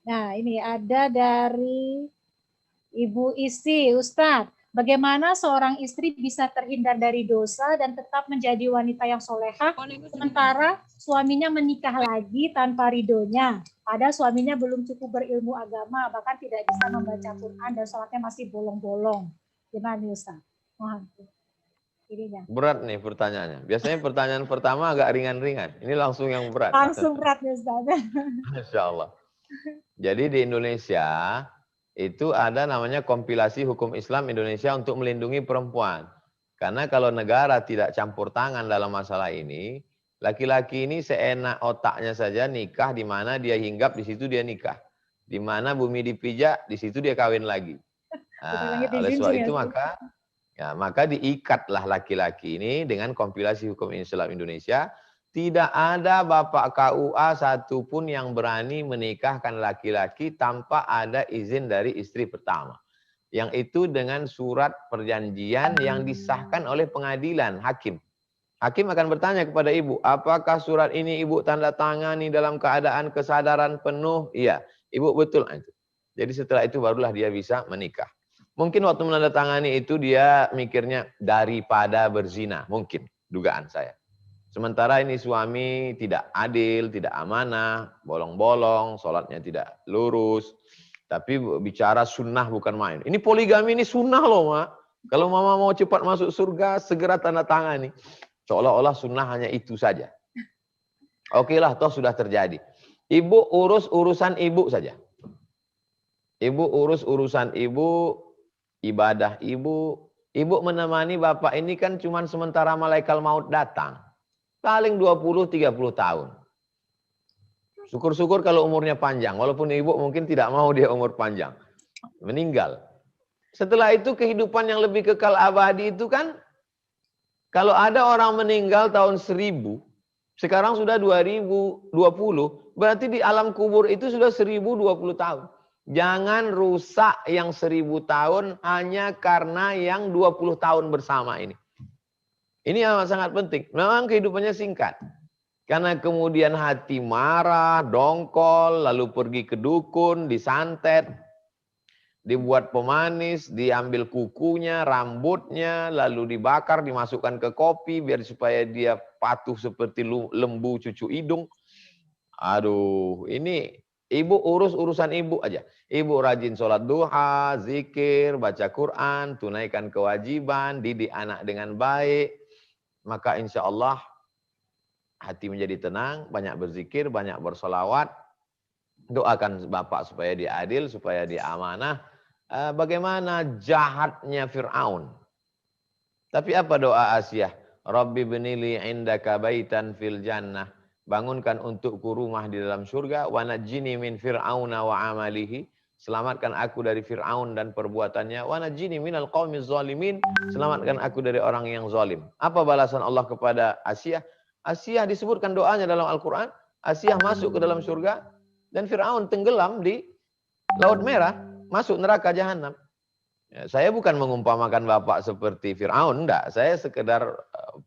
Nah, ini ada dari Ibu Isi, Ustadz. Bagaimana seorang istri bisa terhindar dari dosa dan tetap menjadi wanita yang solehah, sementara suaminya menikah lagi tanpa ridhonya, padahal suaminya belum cukup berilmu agama, bahkan tidak bisa membaca Quran dan sholatnya masih bolong-bolong. Gimana Ustadz? Mohon. Berat nih pertanyaannya. Biasanya pertanyaan pertama agak ringan-ringan. Ini langsung yang berat. Langsung berat ya Ustadz. Masya Allah. Jadi di Indonesia itu ada namanya kompilasi hukum Islam Indonesia untuk melindungi perempuan. Karena kalau negara tidak campur tangan dalam masalah ini, laki-laki ini seenak otaknya saja nikah, di mana dia hinggap, di situ dia nikah. Di mana bumi dipijak, di situ dia kawin lagi. Nah, oleh sebab itu maka diikatlah laki-laki ini dengan kompilasi hukum Islam Indonesia. Tidak ada bapak KUA satupun yang berani menikahkan laki-laki tanpa ada izin dari istri pertama. Yang itu dengan surat perjanjian yang disahkan oleh pengadilan, hakim. Hakim akan bertanya kepada ibu, apakah surat ini ibu tanda tangani dalam keadaan kesadaran penuh? Iya, ibu betul. Jadi setelah itu barulah dia bisa menikah. Mungkin waktu menandatangani itu dia mikirnya daripada berzina, mungkin dugaan saya. Sementara ini suami tidak adil, tidak amanah, bolong-bolong, sholatnya tidak lurus. Tapi bicara sunnah bukan main. Ini poligami ini sunnah loh, Mak. Kalau mama mau cepat masuk surga, segera tanda tangani. Seolah-olah sunnah hanya itu saja. Oke lah, toh sudah terjadi. Ibu urus urusan ibu saja. Ibu urus urusan ibu, ibadah ibu. Ibu menemani bapak ini kan cuma sementara malaikat maut datang. Paling 20-30 tahun. Syukur-syukur kalau umurnya panjang. Walaupun ibu mungkin tidak mau dia umur panjang. Meninggal. Setelah itu kehidupan yang lebih kekal abadi itu kan, kalau ada orang meninggal tahun 1000, sekarang sudah 2020, berarti di alam kubur itu sudah 1020 tahun. Jangan rusak yang 1000 tahun hanya karena yang 20 tahun bersama ini. Ini yang sangat penting. Memang kehidupannya singkat. Karena kemudian hati marah, dongkol, lalu pergi ke dukun, disantet, dibuat pemanis, diambil kukunya, rambutnya, lalu dibakar, dimasukkan ke kopi, biar supaya dia patuh seperti lembu cucu hidung. Aduh, ini ibu urus urusan ibu aja. Ibu rajin sholat duha, zikir, baca Quran, tunaikan kewajiban, didik anak dengan baik. Maka insya Allah hati menjadi tenang, banyak berzikir, banyak bersolawat. Doakan bapak supaya dia adil, supaya dia amanah. Bagaimana jahatnya Fir'aun. Tapi apa doa Asiyah? Rabbi benili indaka baitan fil jannah. bangunkan untukku rumah di dalam surga, wa najjini min fir'auna wa amalihi, selamatkan aku dari Fir'aun dan perbuatannya, wa najjini minal qaumiz zalimin, selamatkan aku dari orang yang zalim. Apa balasan Allah kepada Asiyah? Asiyah disebutkan doanya dalam Al-Quran, Asiyah masuk ke dalam surga, dan Fir'aun tenggelam di Laut Merah, masuk neraka jahanam. Ya, saya bukan mengumpamakan Bapak seperti Fir'aun, enggak. Saya sekedar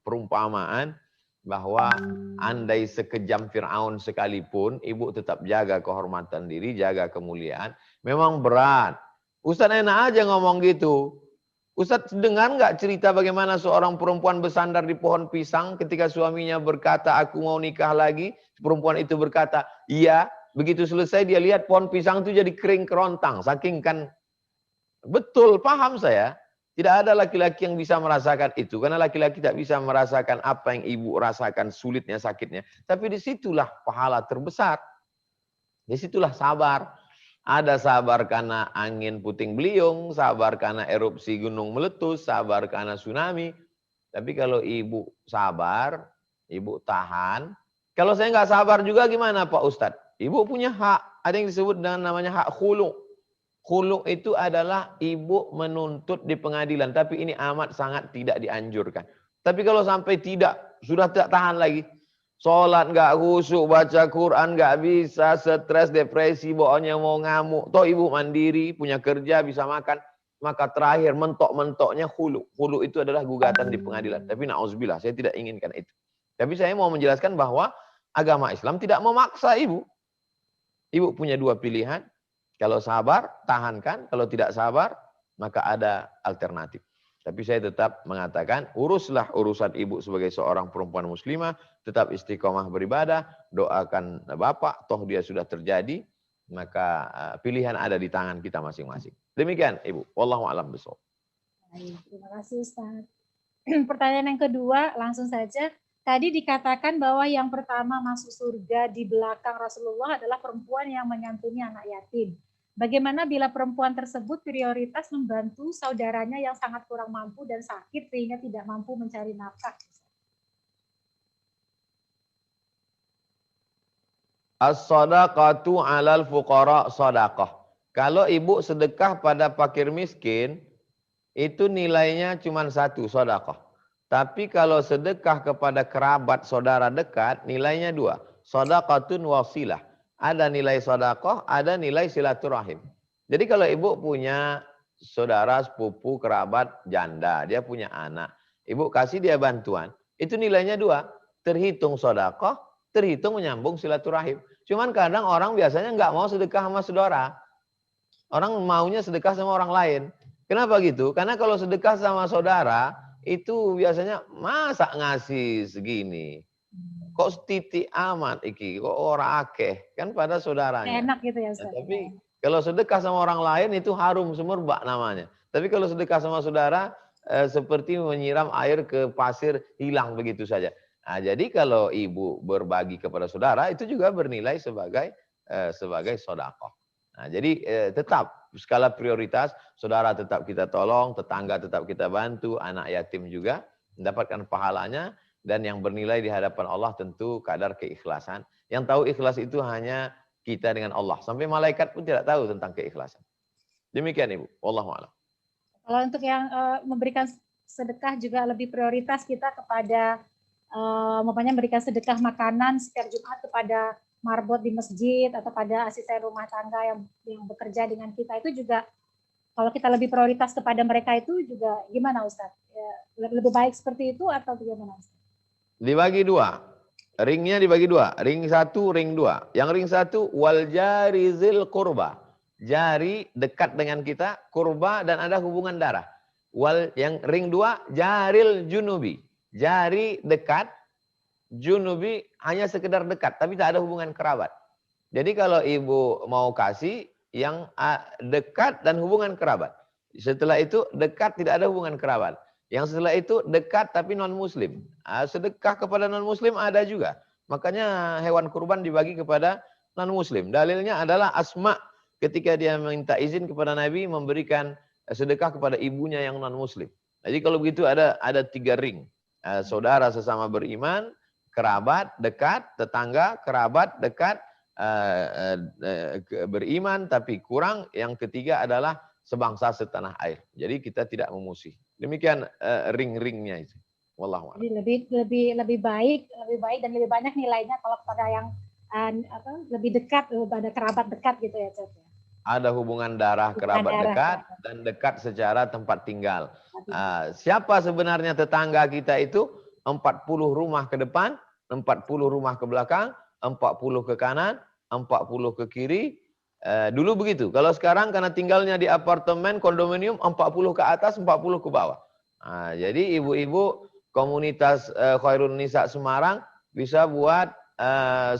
perumpamaan bahwa andai sekejam Fir'aun sekalipun, ibu tetap jaga kehormatan diri, jaga kemuliaan. Memang berat. Ustaz enak aja ngomong gitu. Ustaz dengar nggak cerita bagaimana seorang perempuan bersandar di pohon pisang ketika suaminya berkata, aku mau nikah lagi. Perempuan itu berkata, iya. Begitu selesai dia lihat pohon pisang itu jadi kering kerontang. Saking kan. Betul, paham saya. Tidak ada laki-laki yang bisa merasakan itu. Karena laki-laki tidak bisa merasakan apa yang ibu rasakan, sulitnya, sakitnya. Tapi disitulah pahala terbesar. Disitulah sabar. Ada sabar karena angin puting beliung, sabar karena erupsi gunung meletus, sabar karena tsunami. Tapi kalau ibu sabar, ibu tahan. Kalau saya nggak sabar juga gimana Pak Ustadz? Ibu punya hak. Ada yang disebut dengan namanya hak khulu'. Khulu' itu adalah ibu menuntut di pengadilan. Tapi ini amat sangat tidak dianjurkan. Tapi kalau sampai tidak, sudah tidak tahan lagi. Sholat nggak khusyuk, baca Quran nggak bisa, stres, depresi, pokoknya mau ngamuk. Toh ibu mandiri, punya kerja, bisa makan. Maka terakhir mentok-mentoknya khulu'. Khulu' itu adalah gugatan di pengadilan. Tapi na'udzubillah, saya tidak inginkan itu. Tapi saya mau menjelaskan bahwa agama Islam tidak memaksa ibu. Ibu punya dua pilihan. Kalau sabar, tahankan. Kalau tidak sabar, maka ada alternatif. Tapi saya tetap mengatakan, uruslah urusan ibu sebagai seorang perempuan muslimah, tetap istiqomah beribadah, doakan Bapak, toh dia sudah terjadi, maka pilihan ada di tangan kita masing-masing. Demikian Ibu. Wallahu a'lam bishawab. Baik, terima kasih Ustaz. Pertanyaan yang kedua, langsung saja. Tadi dikatakan bahwa yang pertama masuk surga di belakang Rasulullah adalah perempuan yang menyantuni anak yatim. Bagaimana bila perempuan tersebut prioritas membantu saudaranya yang sangat kurang mampu dan sakit sehingga tidak mampu mencari nafkah? As-sadaqatu 'alal fuqara sadaqah. Kalau ibu sedekah pada fakir miskin, itu nilainya cuma satu, sedekah. Tapi kalau sedekah kepada kerabat saudara dekat, nilainya dua. Sedekatun wasilah. Ada nilai sedekah, ada nilai silaturahim. Jadi kalau ibu punya saudara, sepupu, kerabat, janda, dia punya anak. Ibu kasih dia bantuan, itu nilainya dua. Terhitung sedekah, terhitung menyambung silaturahim. Cuman kadang orang biasanya nggak mau sedekah sama saudara. Orang maunya sedekah sama orang lain. Kenapa gitu? Karena kalau sedekah sama saudara, itu biasanya masa ngasih segini. Kok setitik amat iki, kok ora akeh, kan pada saudaranya. Enak gitu ya Ustaz. Nah, tapi kalau sedekah sama orang lain itu harum semerbak namanya. Tapi kalau sedekah sama saudara, seperti menyiram air ke pasir, hilang begitu saja. Nah, jadi kalau ibu berbagi kepada saudara, itu juga bernilai sebagai sedekah. Nah, jadi tetap skala prioritas, saudara tetap kita tolong, tetangga tetap kita bantu, anak yatim juga mendapatkan pahalanya, dan yang bernilai di hadapan Allah tentu kadar keikhlasan. Yang tahu ikhlas itu hanya kita dengan Allah. Sampai malaikat pun tidak tahu tentang keikhlasan. Demikian Ibu. Wallahu a'lam. Kalau untuk yang memberikan sedekah juga lebih prioritas kita kepada memberikan sedekah makanan setiap Jumat kepada marbot di masjid atau pada asisten rumah tangga yang bekerja dengan kita, itu juga kalau kita lebih prioritas kepada mereka itu juga gimana Ustaz? Ya, lebih baik seperti itu atau bagaimana Ustaz? Dibagi dua. Ringnya dibagi dua. Ring satu, ring dua. Yang ring satu, wal jari zil qurba. Jari dekat dengan kita, kurba dan ada hubungan darah. Yang ring dua, jaril junubi. Jari dekat, junubi hanya sekedar dekat, tapi tak ada hubungan kerabat. Jadi kalau ibu mau kasih, yang dekat dan hubungan kerabat. Setelah itu dekat tidak ada hubungan kerabat. Yang setelah itu dekat tapi non-muslim. Sedekah kepada non-muslim ada juga. Makanya hewan kurban dibagi kepada non-muslim. Dalilnya adalah Asma ketika dia minta izin kepada Nabi memberikan sedekah kepada ibunya yang non-muslim. Jadi kalau begitu ada 3 ring. Saudara sesama beriman, kerabat dekat, tetangga, kerabat dekat, beriman tapi kurang. Yang ketiga adalah sebangsa setanah air. Jadi kita tidak memusuhi. Demikian ring-ringnya itu. Wallahu a'lam. Jadi lebih baik dan lebih banyak nilainya kalau pada yang lebih dekat, pada kerabat dekat gitu ya, Cep. Ada hubungan darah, kerabat dekat, dan dekat secara tempat tinggal. Siapa sebenarnya tetangga kita itu? 40 rumah ke depan, 40 rumah ke belakang, 40 ke kanan, 40 ke kiri. Dulu begitu. Kalau sekarang karena tinggalnya di apartemen, kondominium, 40 ke atas, 40 ke bawah. Jadi ibu-ibu komunitas Khairun Nisa Semarang bisa buat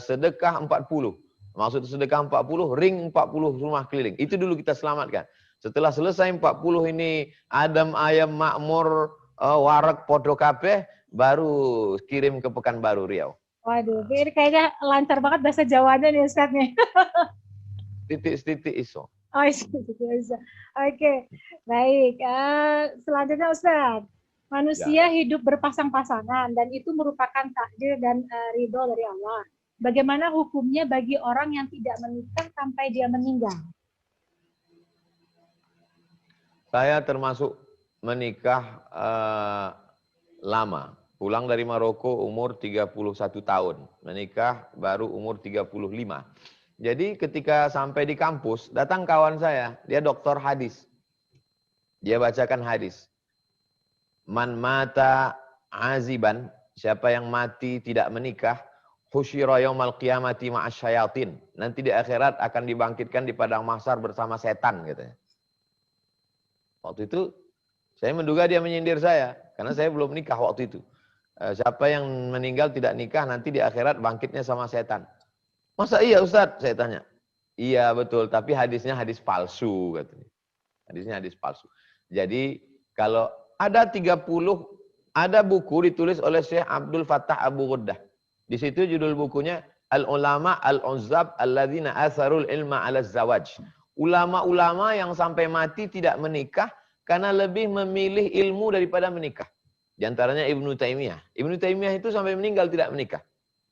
sedekah 40. Maksud sedekah 40, ring 40 rumah keliling. Itu dulu kita selamatkan. Setelah selesai 40 ini adem ayam makmur, warak podo kabeh, baru kirim ke Pekanbaru Riau. Waduh, ini kayaknya lancar banget bahasa Jawanya nih Ustaz nih. Titik-titik iso. Oh, bisa. Oke, baik. Selanjutnya Ustaz, manusia hidup berpasang-pasangan dan itu merupakan takdir dan ridho dari Allah. Bagaimana hukumnya bagi orang yang tidak menikah sampai dia meninggal? Saya termasuk menikah lama. Pulang dari Maroko umur 31 tahun. Menikah baru umur 35. Jadi ketika sampai di kampus, datang kawan saya. Dia doktor hadis. Dia bacakan hadis. Man mata aziban. Siapa yang mati tidak menikah. Husyira yaumal qiyamati ma'asyayatin. Nanti di akhirat akan dibangkitkan di padang mahsyar bersama setan katanya. Waktu itu saya menduga dia menyindir saya karena saya belum nikah waktu itu. Siapa yang meninggal tidak nikah nanti di akhirat bangkitnya sama setan. Masa iya Ustadz? Saya tanya. Iya betul, tapi hadisnya hadis palsu katanya. Hadisnya hadis palsu. Jadi kalau ada 30 ada buku ditulis oleh Syekh Abdul Fattah Abu Ghuddah. Di situ judul bukunya Al-Ulama Al-Unzab Alladzina Atharul Ilma 'ala Zawaj. Ulama-ulama yang sampai mati tidak menikah karena lebih memilih ilmu daripada menikah. Di antaranya Ibnu Taimiyah. Ibnu Taimiyah itu sampai meninggal tidak menikah.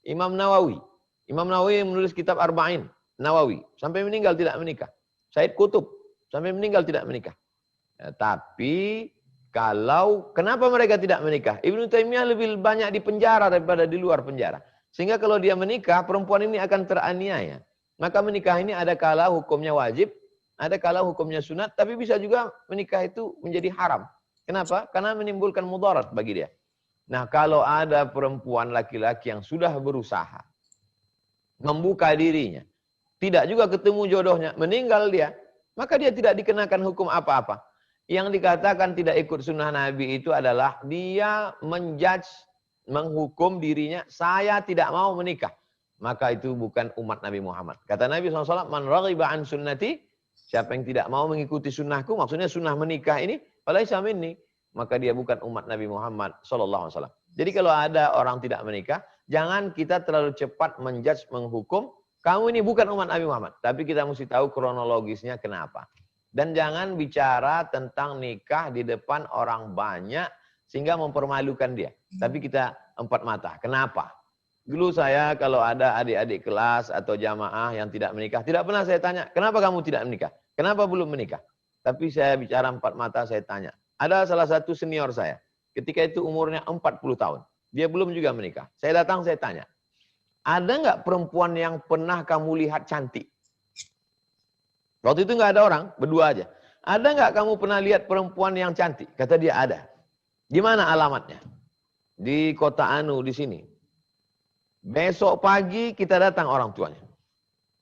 Imam Nawawi yang menulis kitab Arba'in Nawawi sampai meninggal tidak menikah. Said Qutb sampai meninggal tidak menikah. Tapi kenapa mereka tidak menikah? Ibnu Taimiyah lebih banyak di penjara daripada di luar penjara. Sehingga kalau dia menikah, perempuan ini akan teraniaya. Maka menikah ini ada kala hukumnya wajib, ada kala hukumnya sunat, tapi bisa juga menikah itu menjadi haram. Kenapa? Karena menimbulkan mudarat bagi dia. Nah, kalau ada perempuan laki-laki yang sudah berusaha membuka dirinya, tidak juga ketemu jodohnya, meninggal dia, maka dia tidak dikenakan hukum apa-apa. Yang dikatakan tidak ikut sunnah Nabi itu adalah dia menjudge, menghukum dirinya, saya tidak mau menikah. Maka itu bukan umat Nabi Muhammad. Kata Nabi SAW, man raghiba an sunnati, siapa yang tidak mau mengikuti sunnahku, maksudnya sunnah menikah ini, falaysa minni, maka dia bukan umat Nabi Muhammad SAW. Jadi kalau ada orang tidak menikah, jangan kita terlalu cepat menjudge, menghukum, kamu ini bukan umat Nabi Muhammad. Tapi kita mesti tahu kronologisnya kenapa. Dan jangan bicara tentang nikah di depan orang banyak, sehingga mempermalukan dia. Tapi kita empat mata. Kenapa? Dulu saya kalau ada adik-adik kelas atau jamaah yang tidak menikah, tidak pernah saya tanya, kenapa kamu tidak menikah? Kenapa belum menikah? Tapi saya bicara empat mata, saya tanya. Ada salah satu senior saya, ketika itu umurnya 40 tahun. Dia belum juga menikah. Saya datang, saya tanya, ada nggak perempuan yang pernah kamu lihat cantik? Waktu itu nggak ada orang, berdua aja. Ada nggak kamu pernah lihat perempuan yang cantik? Kata dia ada. Di mana alamatnya? Di kota Anu, di sini. Besok pagi kita datang orang tuanya.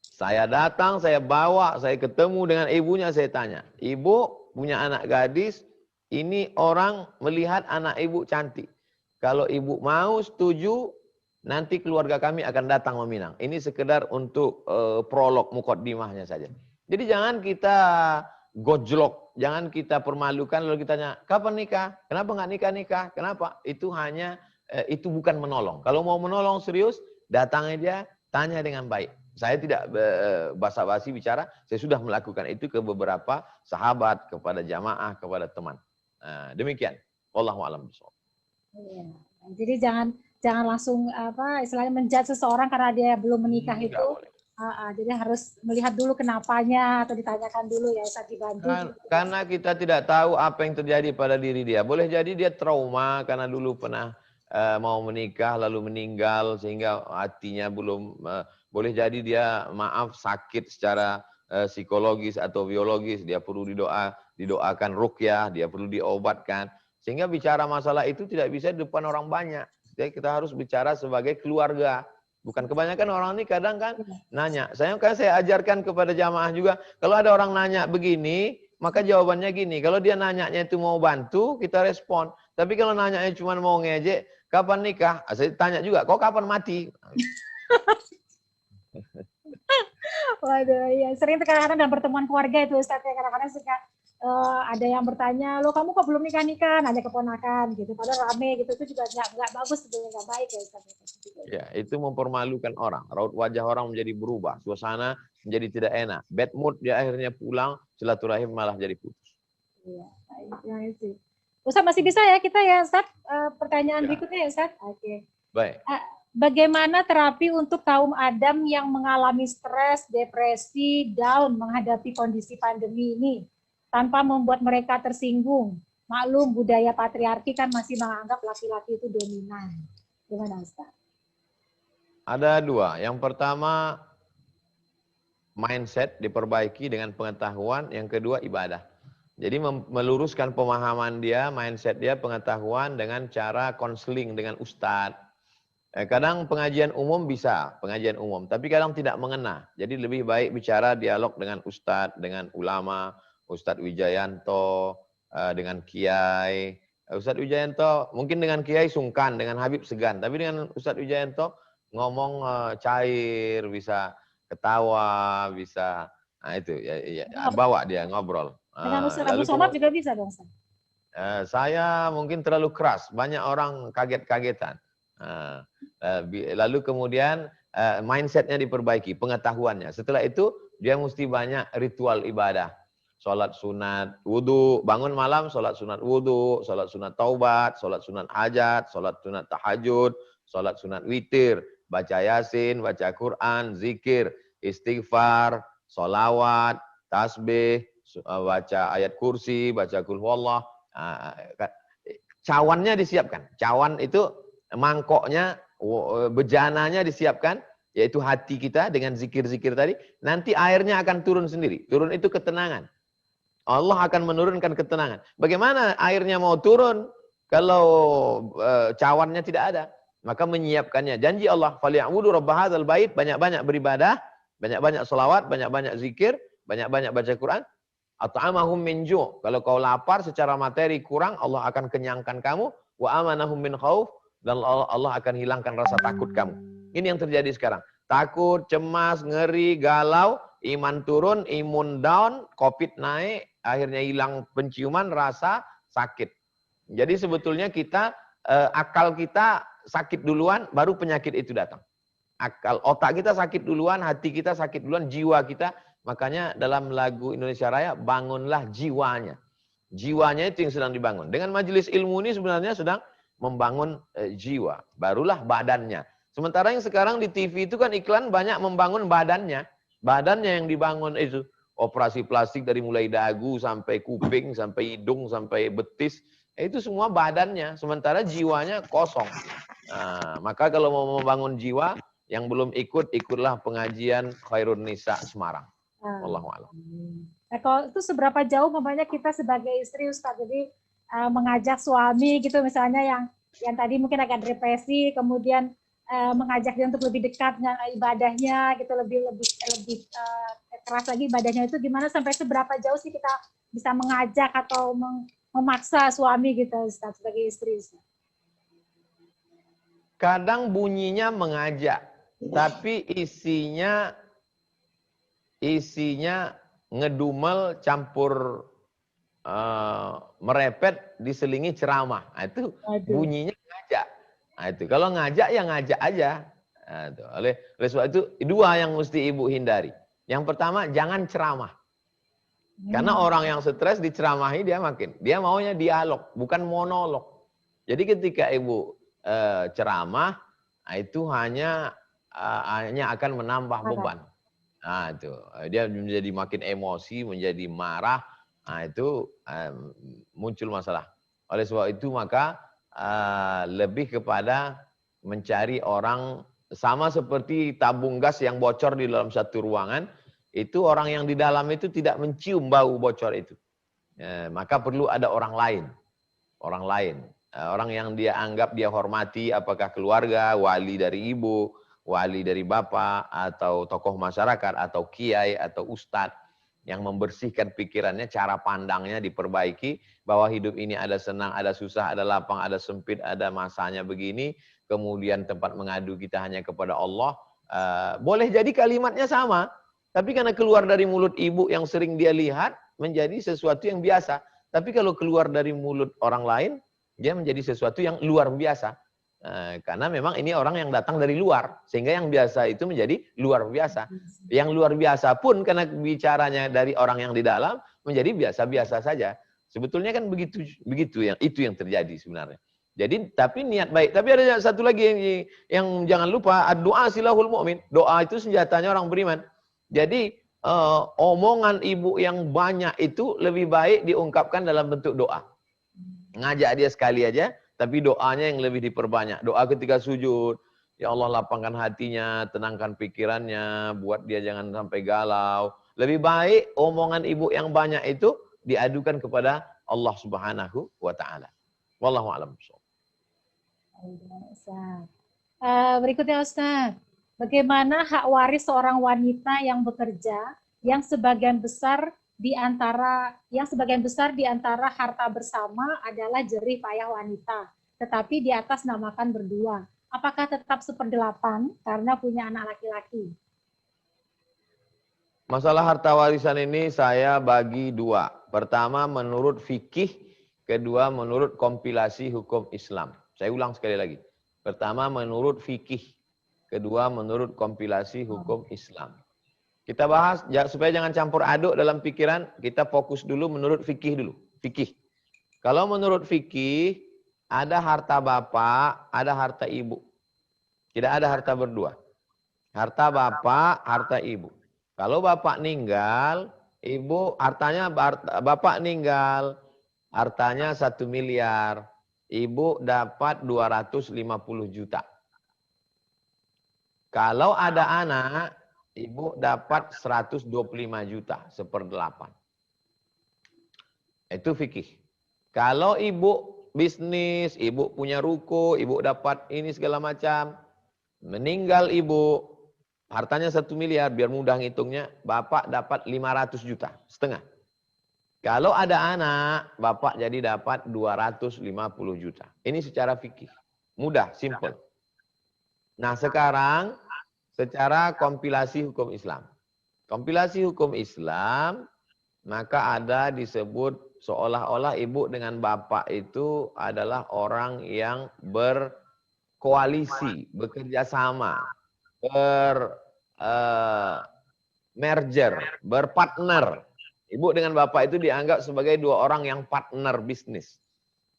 Saya datang, saya bawa, saya ketemu dengan ibunya, saya tanya. Ibu punya anak gadis, ini orang melihat anak ibu cantik. Kalau ibu mau, setuju, nanti keluarga kami akan datang meminang. Ini sekedar untuk prolog mukaddimahnya saja. Jadi jangan kita gojlok, jangan kita permalukan lalu kita tanya, kapan nikah? Kenapa nggak nikah-nikah? Kenapa? Itu hanya itu bukan menolong. Kalau mau menolong serius, datang aja, tanya dengan baik. Saya tidak basa-basi bicara, saya sudah melakukan itu ke beberapa sahabat, kepada jamaah, kepada teman. Demikian. Wallahu a'lam bishawab. Iya. Jadi jangan jangan langsung apa istilahnya menjudge seseorang karena dia belum menikah Nggak itu. boleh. Jadi harus melihat dulu kenapanya atau ditanyakan dulu ya Ustaz, dibantu juga tidak. Karena kita tidak tahu apa yang terjadi pada diri dia. Boleh jadi dia trauma karena dulu pernah mau menikah lalu meninggal sehingga hatinya belum. Boleh jadi dia maaf sakit secara psikologis atau biologis. Dia perlu didoakan ruqyah, dia perlu diobatkan. Sehingga bicara masalah itu tidak bisa di depan orang banyak. Jadi kita harus bicara sebagai keluarga. Bukan kebanyakan orang ini kadang kan nanya. Saya ajarkan kepada jamaah juga. Kalau ada orang nanya begini, maka jawabannya gini. Kalau dia nanyanya itu mau bantu, kita respon. Tapi kalau nanyanya cuma mau ngejek, kapan nikah? Saya tanya juga, kok kapan mati? Waduh, ya sering kadang-kadang dalam pertemuan keluarga itu Ustaz, ya kadang-kadang suka ada yang bertanya, lo kamu kok belum nikah-nikah? Nanya keponakan gitu, padahal rame gitu, itu juga nggak bagus, sebenarnya nggak baik ya Ustaz. Ya, itu mempermalukan orang. Raut wajah orang menjadi berubah, suasana menjadi tidak enak. Bad mood dia akhirnya pulang, silaturahim malah jadi putus. Iya, ya, sih. Ustaz masih bisa ya kita ya Ustaz, pertanyaan Ya. berikutnya ya Ustaz. Oke. Baik. Bagaimana terapi untuk kaum Adam yang mengalami stres, depresi, down menghadapi kondisi pandemi ini tanpa membuat mereka tersinggung? Maklum budaya patriarki kan masih menganggap laki-laki itu dominan. Gimana Ustaz? Ada dua. Yang pertama, mindset diperbaiki dengan pengetahuan. Yang kedua, ibadah. Jadi meluruskan pemahaman dia, mindset dia, pengetahuan dengan cara konseling dengan ustadz. Kadang pengajian umum bisa, pengajian umum. Tapi kadang tidak mengena. Jadi lebih baik bicara dialog dengan ustadz, dengan ulama, Ustadz Wijayanto, dengan kiai. Ustadz Wijayanto mungkin dengan kiai sungkan, dengan Habib segan. Tapi dengan Ustadz Wijayanto ngomong cair, bisa ketawa, bisa. Nah itu, ya, bawa dia ngobrol. Dengan Ustaz Abu Somad juga bisa dong Ustaz? Saya mungkin terlalu keras, banyak orang kaget-kagetan. Lalu kemudian mindsetnya diperbaiki, pengetahuannya. Setelah itu dia mesti banyak ritual ibadah. Sholat sunat wudu, bangun malam sholat sunat wudu, sholat sunat taubat, sholat sunat hajat, sholat sunat tahajud, sholat sunat witir, baca yasin, baca Quran, zikir, istighfar, sholawat, tasbih, baca ayat kursi, baca kul huwallah. Cawannya disiapkan. Cawan itu mangkoknya, bejananya disiapkan, yaitu hati kita dengan zikir-zikir tadi. Nanti airnya akan turun sendiri. Turun itu ketenangan. Allah akan menurunkan ketenangan. Bagaimana airnya mau turun kalau cawannya tidak ada? Maka menyiapkannya. Janji Allah, "Falyabudu rabb hadzal bait", banyak-banyak beribadah, banyak-banyak selawat, banyak-banyak zikir, banyak-banyak baca Quran. At'amahum min ju'. Kalau kau lapar secara materi kurang, Allah akan kenyangkan kamu. Wa amanahum min khauf, dan Allah akan hilangkan rasa takut kamu. Ini yang terjadi sekarang. Takut, cemas, ngeri, galau, iman turun, imun down, COVID naik, akhirnya hilang penciuman, rasa sakit. Jadi sebetulnya kita akal kita sakit duluan, baru penyakit itu datang. Akal otak kita sakit duluan, hati kita sakit duluan, jiwa kita. Makanya dalam lagu Indonesia Raya, bangunlah jiwanya. Jiwanya itu yang sedang dibangun. Dengan majelis ilmu ini sebenarnya sedang membangun jiwa. Barulah badannya. Sementara yang sekarang di TV itu kan iklan banyak membangun badannya. Badannya yang dibangun itu. Operasi plastik dari mulai dagu sampai kuping, sampai hidung, sampai betis. Itu semua badannya. Sementara jiwanya kosong. Nah, maka kalau mau membangun jiwa, yang belum ikut, ikutlah pengajian Khairun Nisa Semarang. Wallahualam. Nah, kalau itu seberapa jauh namanya kita sebagai istri Ustaz, jadi mengajak suami gitu misalnya yang tadi mungkin agak depresi, kemudian mengajak dia untuk lebih dekat dengan ibadahnya gitu, lebih keras lagi ibadahnya, itu gimana, sampai seberapa jauh sih kita bisa mengajak atau memaksa suami gitu Ustaz sebagai istri Ustaz? Kadang bunyinya mengajak, tapi isinya ngedumel campur merepet diselingi ceramah. Nah, itu bunyinya ngajak. Nah, itu kalau ngajak ya ngajak aja. Nah, itu. Oleh sebab itu dua yang mesti ibu hindari. Yang pertama, jangan ceramah. Karena orang yang stres diceramahi dia maunya dialog, bukan monolog. Jadi ketika ibu ceramah, itu hanya akan menambah beban. Nah, itu dia menjadi makin emosi, menjadi marah. Nah, itu muncul masalah. Oleh sebab itu maka lebih kepada mencari orang, sama seperti tabung gas yang bocor di dalam satu ruangan, itu orang yang di dalam itu tidak mencium bau bocor itu. Maka perlu ada orang lain. Orang yang dia anggap, dia hormati, apakah keluarga, wali dari ibu, wali dari bapak, atau tokoh masyarakat, atau kiai, atau ustadz, yang membersihkan pikirannya, cara pandangnya diperbaiki, bahwa hidup ini ada senang, ada susah, ada lapang, ada sempit, ada masanya begini, kemudian tempat mengadu kita hanya kepada Allah. Boleh jadi kalimatnya sama, tapi karena keluar dari mulut ibu yang sering dia lihat, menjadi sesuatu yang biasa. Tapi kalau keluar dari mulut orang lain, dia menjadi sesuatu yang luar biasa. Karena memang ini orang yang datang dari luar, sehingga yang biasa itu menjadi luar biasa. Yang luar biasa pun karena bicaranya dari orang yang di dalam, menjadi biasa-biasa saja. Sebetulnya kan begitu yang terjadi sebenarnya. Jadi tapi niat baik. Tapi ada satu lagi yang jangan lupa, doa silahul mu'min. Doa itu senjatanya orang beriman. Jadi omongan ibu yang banyak itu lebih baik diungkapkan dalam bentuk doa. Ngajak dia sekali aja, tapi doanya yang lebih diperbanyak. Doa ketika sujud, ya Allah lapangkan hatinya, tenangkan pikirannya, buat dia jangan sampai galau. Lebih baik omongan ibu yang banyak itu diadukan kepada Allah Subhanahu wa taala. Wallahu a'lam. Berikutnya Ustaz, bagaimana hak waris seorang wanita yang bekerja yang sebagian besar di antara harta bersama adalah jerih payah wanita, tetapi di atas namakan berdua. Apakah tetap 1/8 karena punya anak laki-laki? Masalah harta warisan ini saya bagi dua. Pertama menurut fikih, kedua menurut kompilasi hukum Islam. Saya ulang sekali lagi. Pertama menurut fikih, kedua menurut kompilasi hukum Islam. Kita bahas supaya jangan campur aduk dalam pikiran, kita fokus dulu menurut fikih dulu. Fikih. Kalau menurut fikih, ada harta bapak, ada harta ibu. Tidak ada harta berdua. Harta bapak, harta ibu. Kalau bapak meninggal, bapak meninggal, hartanya 1 miliar. Ibu dapat 250 juta. Kalau ada anak, ibu dapat 125 juta, 1/8. Itu fikih. Kalau ibu bisnis, ibu punya ruko, ibu dapat ini segala macam, meninggal ibu, hartanya 1 miliar, biar mudah ngitungnya, bapak dapat 500 juta, setengah. Kalau ada anak, bapak jadi dapat 250 juta. Ini secara fikih. Mudah, simple. Nah sekarang, secara kompilasi hukum Islam. Kompilasi hukum Islam, maka ada disebut seolah-olah ibu dengan bapak itu adalah orang yang berkoalisi, bekerja sama, merger, berpartner. Ibu dengan bapak itu dianggap sebagai dua orang yang partner bisnis.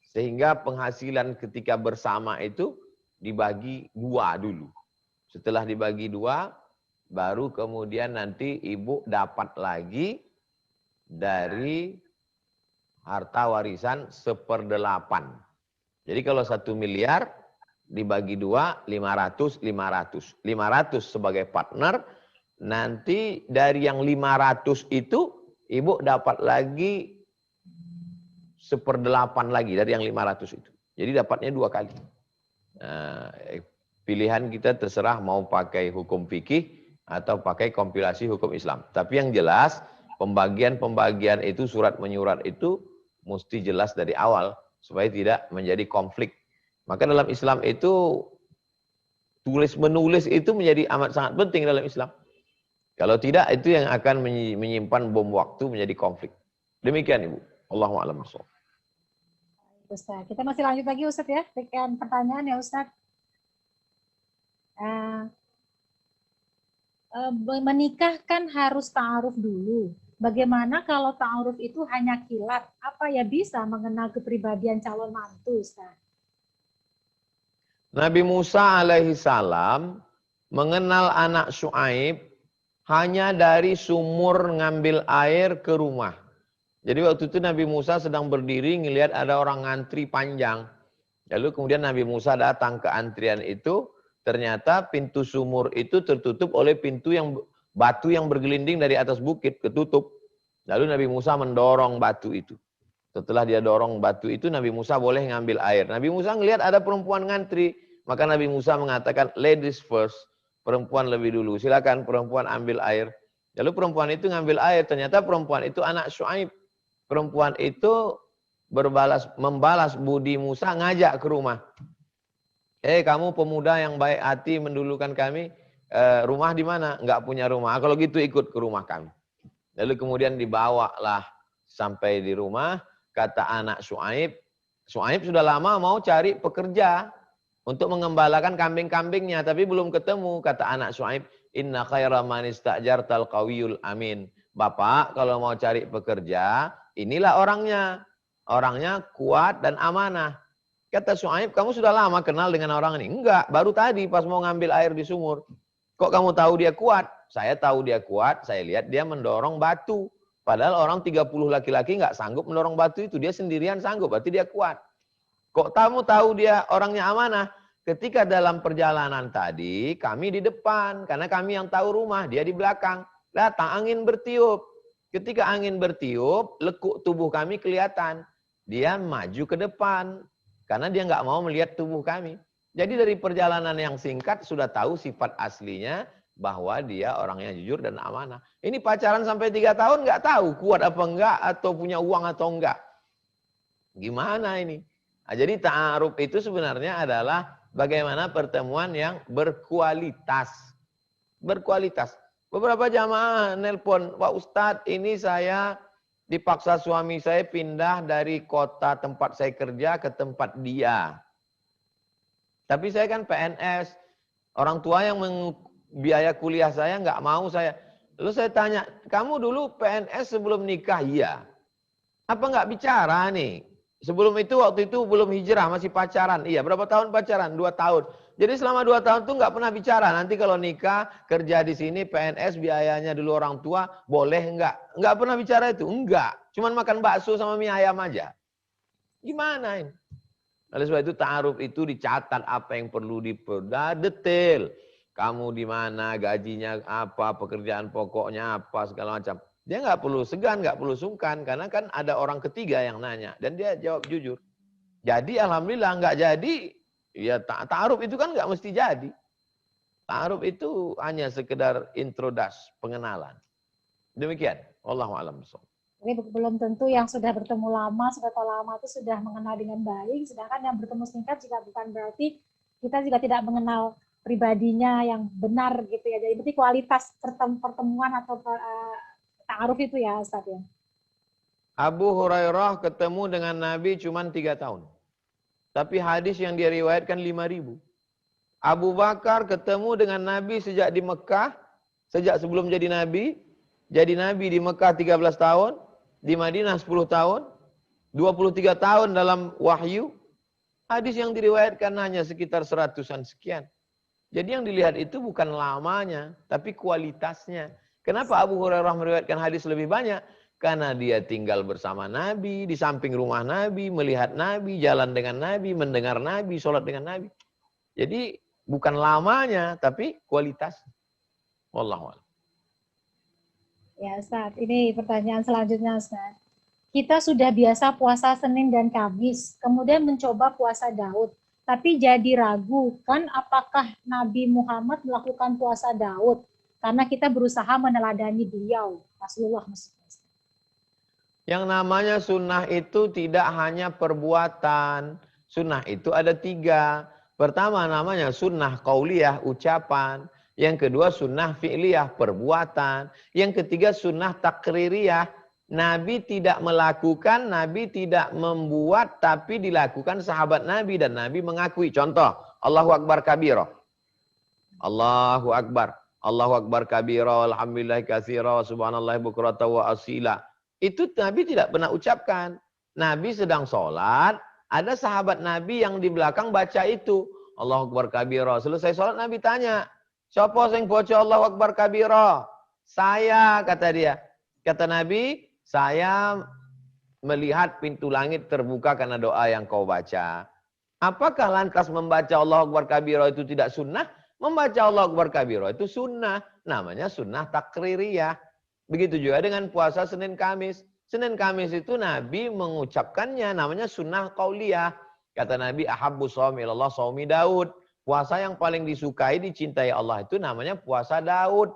Sehingga penghasilan ketika bersama itu dibagi dua dulu. Setelah dibagi dua, baru kemudian nanti ibu dapat lagi dari harta warisan 1/8. Jadi kalau 1 miliar dibagi dua, 500, 500. 500 sebagai partner, nanti dari yang 500 itu, ibu dapat lagi 1/8 lagi dari yang 500 itu. Jadi dapatnya 2 kali. Nah, pilihan kita terserah mau pakai hukum fikih atau pakai kompilasi hukum Islam. Tapi yang jelas, pembagian-pembagian itu, surat menyurat itu, mesti jelas dari awal, supaya tidak menjadi konflik. Maka dalam Islam itu, tulis-menulis itu menjadi amat sangat penting dalam Islam. Kalau tidak, itu yang akan menyimpan bom waktu menjadi konflik. Demikian Ibu. Allahu a'lam bishawab. Ustaz, kita masih lanjut lagi Ustaz ya, dengan pertanyaan ya Ustaz. Menikah kan harus ta'aruf dulu. Bagaimana kalau ta'aruf itu hanya kilat? Apa ya bisa mengenal kepribadian calon mantu Ustaz? Nabi Musa alaihi salam mengenal anak Syuaib hanya dari sumur ngambil air ke rumah. Jadi waktu itu Nabi Musa sedang berdiri ngelihat ada orang ngantri panjang. Lalu kemudian Nabi Musa datang ke antrian itu, ternyata pintu sumur itu tertutup oleh pintu yang batu yang bergelinding dari atas bukit, ketutup. Lalu Nabi Musa mendorong batu itu. Setelah dia dorong batu itu, Nabi Musa boleh ngambil air. Nabi Musa ngelihat ada perempuan ngantri. Maka Nabi Musa mengatakan, ladies first. Perempuan lebih dulu. Silakan perempuan ambil air. Lalu perempuan itu ngambil air. Ternyata perempuan itu anak Syuaib. Perempuan itu membalas budi Musa, ngajak ke rumah. Kamu pemuda yang baik hati mendulukan kami. Rumah di mana? Enggak punya rumah. Kalau gitu ikut ke rumah kami. Lalu kemudian dibawalah sampai di rumah. Kata anak Syuaib, Syuaib sudah lama mau cari pekerja untuk mengembalakan kambing-kambingnya, tapi belum ketemu. Kata anak Syuaib, inna khaira man istajartal qawiyul amin. Bapak kalau mau cari pekerja, inilah orangnya. Orangnya kuat dan amanah. Kata Syuaib, kamu sudah lama kenal dengan orang ini? Enggak, baru tadi pas mau ngambil air di sumur. Kok kamu tahu dia kuat? Saya tahu dia kuat, saya lihat dia mendorong batu. Padahal orang 30 laki-laki nggak sanggup mendorong batu itu. Dia sendirian sanggup, berarti dia kuat. Kok kamu tahu dia orangnya amanah? Ketika dalam perjalanan tadi, kami di depan. Karena kami yang tahu rumah, dia di belakang. Datang angin bertiup. Ketika angin bertiup, lekuk tubuh kami kelihatan. Dia maju ke depan. Karena dia nggak mau melihat tubuh kami. Jadi dari perjalanan yang singkat, sudah tahu sifat aslinya, bahwa dia orangnya jujur dan amanah. Ini pacaran sampai 3 tahun nggak tahu kuat apa enggak atau punya uang atau enggak. Gimana ini? Nah, jadi ta'aruf itu sebenarnya adalah bagaimana pertemuan yang berkualitas. Berkualitas. Beberapa jamaah nelpon, Pak Ustadz ini saya dipaksa suami saya pindah dari kota tempat saya kerja ke tempat dia. Tapi saya kan PNS, orang tua yang biaya kuliah saya nggak mau saya. Lalu saya tanya, kamu dulu PNS sebelum nikah? Iya. Apa nggak bicara nih? Sebelum itu, waktu itu belum hijrah, masih pacaran. Iya, berapa tahun pacaran? 2 tahun. Jadi selama 2 tahun tuh nggak pernah bicara. Nanti kalau nikah, kerja di sini, PNS, biayanya dulu orang tua, boleh nggak? Nggak pernah bicara itu? Enggak. Cuman makan bakso sama mie ayam aja. Gimana ini? Oleh sebab itu, ta'aruf itu dicatat apa yang perlu diperdah detail. Kamu di mana, gajinya apa, pekerjaan pokoknya apa, segala macam. Dia nggak perlu segan, nggak perlu sungkan, karena kan ada orang ketiga yang nanya dan dia jawab jujur. Jadi alhamdulillah nggak jadi, ya ta'aruf itu kan nggak mesti jadi. Ta'aruf itu hanya sekedar introduksi, pengenalan. Demikian. Wallahu a'lam bishawab. Jadi belum tentu yang sudah bertemu lama, sudah tahu lama itu sudah mengenal dengan baik, sedangkan yang bertemu singkat juga bukan berarti kita juga tidak mengenal pribadinya yang benar gitu ya. Jadi berarti kualitas pertemuan atau ta'aruf itu ya Ustaz ya. Abu Hurairah ketemu dengan Nabi cuma 3 tahun. Tapi hadis yang dia riwayatkan 5.000. Abu Bakar ketemu dengan Nabi sejak di Mekah, sejak sebelum jadi Nabi di Mekah 13 tahun, di Madinah 10 tahun, 23 tahun dalam wahyu. Hadis yang diriwayatkan hanya sekitar 100-an sekian. Jadi yang dilihat itu bukan lamanya, tapi kualitasnya. Kenapa Abu Hurairah meriwayatkan hadis lebih banyak? Karena dia tinggal bersama Nabi, di samping rumah Nabi, melihat Nabi, jalan dengan Nabi, mendengar Nabi, sholat dengan Nabi. Jadi bukan lamanya, tapi kualitas. Wallahu a'lam. Ya Ustaz, ini pertanyaan selanjutnya Ustaz. Kita sudah biasa puasa Senin dan Kamis, kemudian mencoba puasa Daud. Tapi jadi ragu, kan apakah Nabi Muhammad melakukan puasa Daud? Karena kita berusaha meneladani beliau, Rasulullah maksudnya. Yang namanya sunnah itu tidak hanya perbuatan. Sunnah itu ada 3. Pertama namanya sunnah qauliyah, ucapan. Yang kedua sunnah fi'liyah, perbuatan. Yang ketiga sunnah takririyah. Nabi tidak melakukan, Nabi tidak membuat, tapi dilakukan sahabat Nabi. Dan Nabi mengakui. Contoh, Allahu Akbar kabira. Allahu Akbar. Allahu Akbar kabira, alhamdulillah katsira, subhanallah bukrata wa asila. Itu Nabi tidak pernah ucapkan. Nabi sedang sholat, ada sahabat Nabi yang di belakang baca itu. Allahu Akbar kabira. Selesai sholat Nabi tanya, siapa yang baca Allahu Akbar kabira? Saya, kata dia. Kata Nabi, saya melihat pintu langit terbuka karena doa yang kau baca. Apakah lantas membaca Allahu Akbar kabira itu tidak sunnah? Membaca Allahu Akbar kabira itu sunnah. Namanya sunnah takririyah. Begitu juga dengan puasa Senin Kamis. Senin Kamis itu Nabi mengucapkannya, namanya sunnah qauliyah. Kata Nabi, ahabbu shaumi ilallah shaumi Daud. Puasa yang paling disukai, dicintai Allah itu namanya puasa Daud.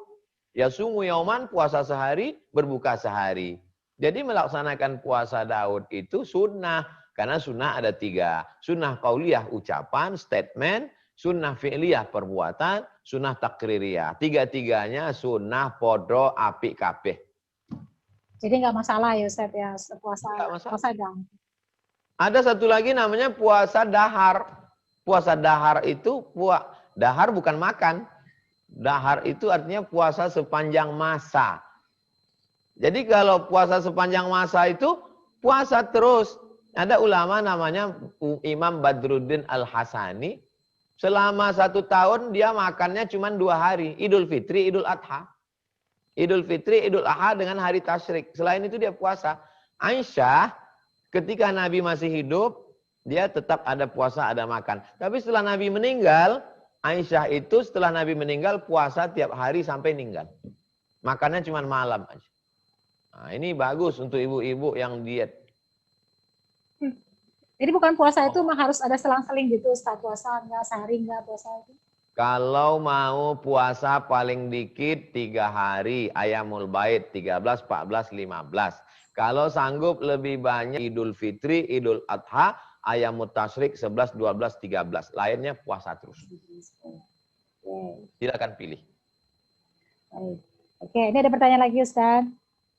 Yasumu yauman, puasa sehari, berbuka sehari. Jadi melaksanakan puasa Daud itu sunnah. Karena sunnah ada 3. Sunnah qauliyah ucapan, statement. Sunnah fi'liyah perbuatan. Sunnah takririyah. 3-3-nya sunnah podo apik kabeh. Jadi nggak masalah ya Ustaz ya, puasa Daud. Ada satu lagi namanya puasa dahar. Puasa dahar itu, dahar bukan makan. Dahar itu artinya puasa sepanjang masa. Jadi kalau puasa sepanjang masa itu, puasa terus. Ada ulama namanya Imam Badruddin Al-Hasani. Selama 1 tahun dia makannya cuma 2 hari. Idul Fitri, Idul Adha. Idul Fitri, Idul Adha dengan hari tasyrik. Selain itu dia puasa. Aisyah ketika Nabi masih hidup, dia tetap ada puasa, ada makan. Tapi setelah Nabi meninggal, Aisyah itu setelah Nabi meninggal puasa tiap hari sampai meninggal. Makannya cuma malam aja. Nah, ini bagus untuk ibu-ibu yang diet. Jadi bukan puasa itu harus ada selang-seling gitu Ustaz, puasa enggak, sehari enggak puasa itu. Kalau mau puasa paling dikit 3 hari, Ayamul Bait 13, 14, 15. Kalau sanggup lebih banyak Idul Fitri, Idul Adha, Ayamut Tasyrik 11, 12, 13. Lainnya puasa terus. Silakan pilih. Oke, ini ada pertanyaan lagi Ustaz.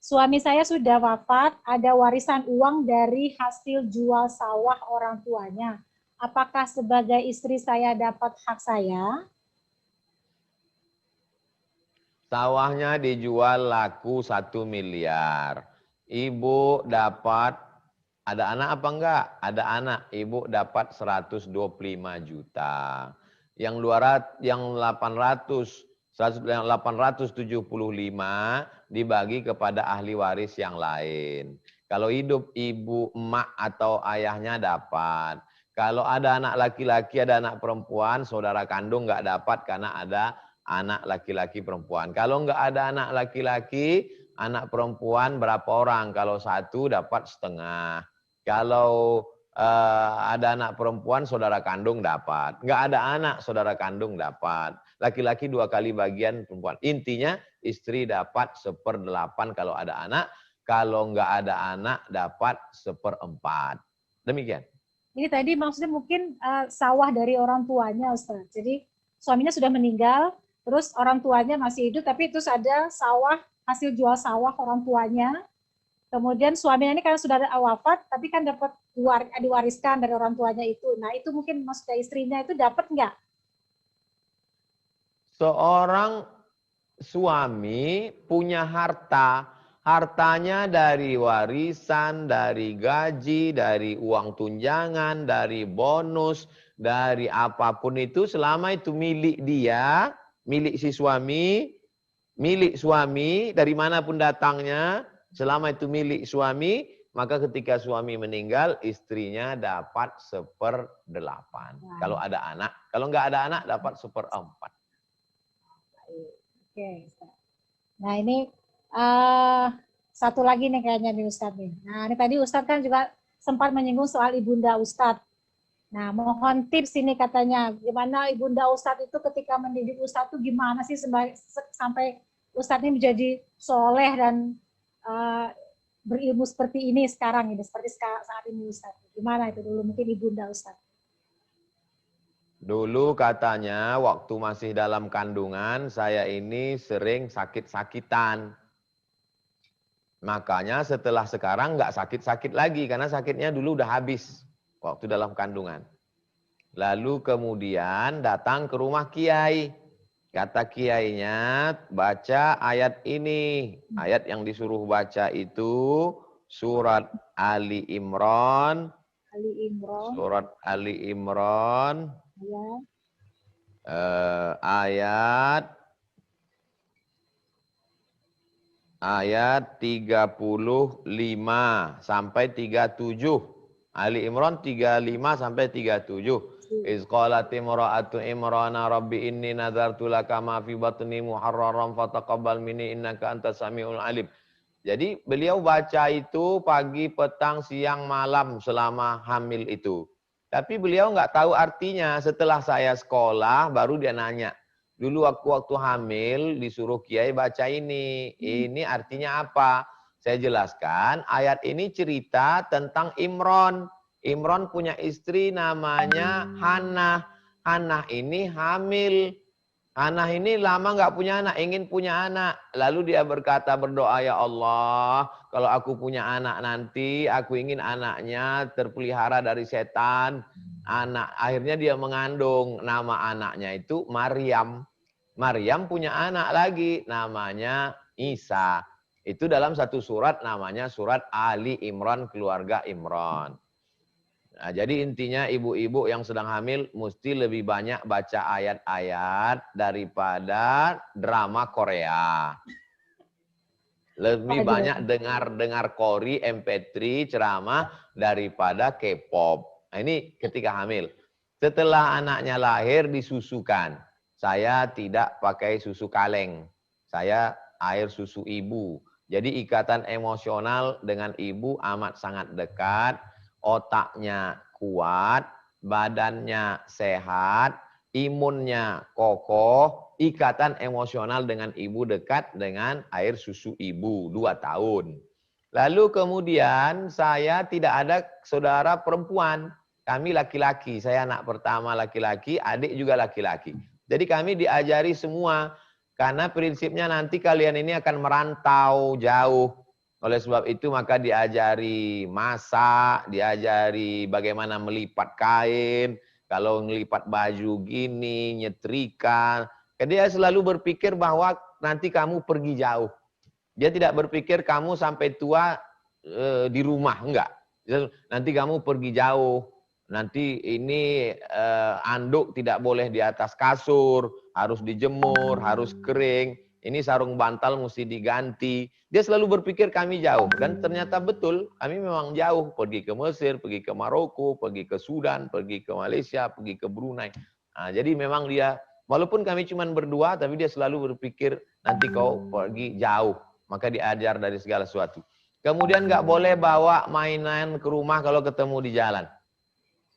Suami saya sudah wafat, ada warisan uang dari hasil jual sawah orang tuanya. Apakah sebagai istri saya dapat hak saya? Sawahnya dijual laku 1 miliar. Ibu dapat, ada anak apa enggak? Ada anak, ibu dapat 125 juta. Yang 875 dibagi kepada ahli waris yang lain. Kalau hidup ibu, emak atau ayahnya dapat. Kalau ada anak laki-laki, ada anak perempuan, saudara kandung enggak dapat karena ada anak laki-laki perempuan. Kalau enggak ada anak laki-laki, anak perempuan berapa orang? Kalau 1 dapat setengah. Kalau ada anak perempuan, saudara kandung dapat. Enggak ada anak, saudara kandung dapat. Laki-laki 2 kali bagian perempuan. Intinya istri dapat 1/8 kalau ada anak. Kalau enggak ada anak dapat 1/4. Demikian. Ini tadi maksudnya mungkin sawah dari orang tuanya Ustaz. Jadi suaminya sudah meninggal, terus orang tuanya masih hidup, tapi terus ada sawah, hasil jual sawah orang tuanya. Kemudian suaminya ini kan sudah wafat, tapi kan dapat diwariskan dari orang tuanya itu. Nah itu mungkin maksudnya istrinya itu dapat nggak? Seorang suami punya harta. Hartanya dari warisan, dari gaji, dari uang tunjangan, dari bonus, dari apapun itu. Selama itu milik dia, milik si suami, milik suami, dari manapun datangnya, selama itu milik suami, maka ketika suami meninggal, istrinya dapat 1/8. Kalau ada anak. Kalau nggak ada anak, dapat 1/4. Oke. Nah ini satu lagi nih kayaknya nih Ustadz nih. Nah ini tadi Ustadz kan juga sempat menyinggung soal ibunda Ustadz. Nah mohon tips ini katanya, gimana ibunda Ustadz itu ketika mendidik Ustadz itu gimana sih sampai Ustadz ini menjadi soleh dan berilmu seperti ini sekarang ini, seperti saat ini Ustadz. Gimana itu dulu mungkin ibunda Ustadz? Dulu katanya waktu masih dalam kandungan saya ini sering sakit-sakitan. Makanya setelah sekarang nggak sakit-sakit lagi karena sakitnya dulu udah habis waktu dalam kandungan. Lalu kemudian datang ke rumah kiai. Kata kiainya baca ayat ini. Ayat yang disuruh baca itu surat Ali Imran. Surat Ali Imran. Ya. Ayat 35 sampai 37. Ali Imran 35 sampai 37. Iz qalat imra'atu Imrana rabbi inni nadartu laka ma fi batni muharraran fataqabbal minni innaka antas samiul alim. Jadi beliau baca itu pagi, petang, siang, malam selama hamil itu. Tapi beliau nggak tahu artinya. Setelah saya sekolah baru dia nanya. Dulu waktu hamil disuruh kiai baca ini. Ini artinya apa? Saya jelaskan, ayat ini cerita tentang Imron. Imron punya istri namanya Hannah. Hannah ini hamil. Hannah ini lama nggak punya anak, ingin punya anak. Lalu dia berdoa, ya Allah, kalau aku punya anak nanti, aku ingin anaknya terpelihara dari setan. Akhirnya dia mengandung, nama anaknya itu Maryam. Maryam punya anak lagi, namanya Isa. Itu dalam satu surat namanya surat Ali Imran, keluarga Imran. Nah, jadi intinya ibu-ibu yang sedang hamil mesti lebih banyak baca ayat-ayat daripada drama Korea. Lebih banyak dengar Kori, MP3, ceramah daripada K-pop. Nah, ini ketika hamil. Setelah anaknya lahir disusukan. Saya tidak pakai susu kaleng. Saya air susu ibu. Jadi ikatan emosional dengan ibu amat sangat dekat. Otaknya kuat, badannya sehat, imunnya kokoh, ikatan emosional dengan ibu dekat dengan air susu ibu 2 tahun. Lalu kemudian saya tidak ada saudara perempuan. Kami laki-laki, saya anak pertama laki-laki, adik juga laki-laki. Jadi kami diajari semua, karena prinsipnya nanti kalian ini akan merantau jauh. Oleh sebab itu maka diajari masak, diajari bagaimana melipat kain, kalau ngelipat baju gini, nyetrika. Dia selalu berpikir bahwa nanti kamu pergi jauh. Dia tidak berpikir kamu sampai tua di rumah, enggak. Nanti kamu pergi jauh. Nanti ini anduk tidak boleh di atas kasur, harus dijemur, harus kering. Ini sarung bantal mesti diganti. Dia selalu berpikir kami jauh. Dan ternyata betul, kami memang jauh. Pergi ke Mesir, pergi ke Maroko, pergi ke Sudan, pergi ke Malaysia, pergi ke Brunei. Nah, jadi memang dia, walaupun kami cuma berdua, tapi dia selalu berpikir nanti kau pergi jauh. Maka diajar dari segala sesuatu. Kemudian nggak boleh bawa mainan ke rumah kalau ketemu di jalan.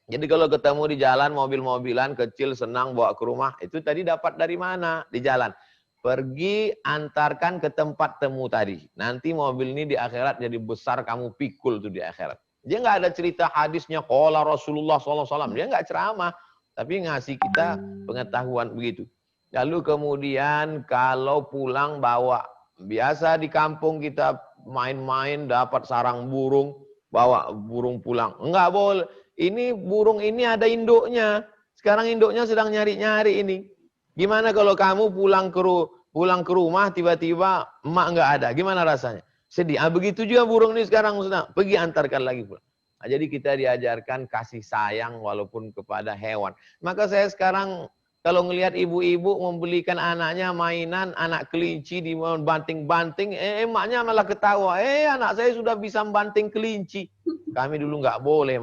Jadi kalau ketemu di jalan, mobil-mobilan kecil senang bawa ke rumah, itu tadi dapat dari mana? Di jalan. Pergi antarkan ke tempat temu tadi. Nanti mobil ini di akhirat jadi besar, kamu pikul tuh di akhirat. Dia nggak ada cerita hadisnya, qala Rasulullah SAW. Dia nggak ceramah, tapi ngasih kita pengetahuan begitu. Lalu kemudian kalau pulang bawa. Biasa di kampung kita main-main dapat sarang burung, bawa burung pulang. Enggak boleh. Ini burung ini ada induknya. Sekarang induknya sedang nyari-nyari ini. Gimana kalau kamu pulang ke rumah tiba-tiba emak nggak ada? Gimana rasanya? Sedih. Begitu juga burung ini sekarang sedang pergi antarkan lagi pulang. Nah, jadi kita diajarkan kasih sayang walaupun kepada hewan. Maka saya sekarang kalau ngelihat ibu-ibu membelikan anaknya mainan, anak kelinci dibanting-banting, emaknya malah ketawa. Anak saya sudah bisa membanting kelinci. Kami dulu nggak boleh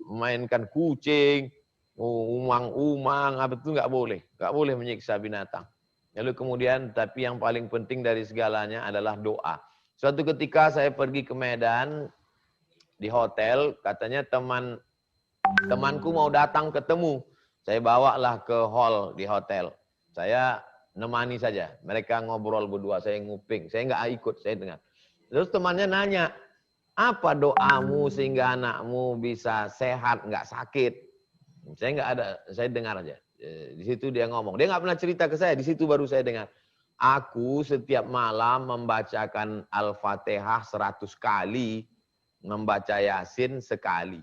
mainkan kucing, umang-umang, apa itu nggak boleh menyiksa binatang. Lalu kemudian, tapi yang paling penting dari segalanya adalah doa. Suatu ketika saya pergi ke Medan di hotel, katanya temanku mau datang ketemu. Saya bawalah ke hall di hotel. Saya nemani saja. Mereka ngobrol berdua, saya nguping. Saya nggak ikut, saya dengar. Terus temannya nanya, apa doamu sehingga anakmu bisa sehat, nggak sakit? Saya nggak ada, saya dengar aja. Di situ dia ngomong. Dia nggak pernah cerita ke saya, di situ baru saya dengar. Aku setiap malam membacakan Al-Fatihah 100 kali, membaca Yasin sekali.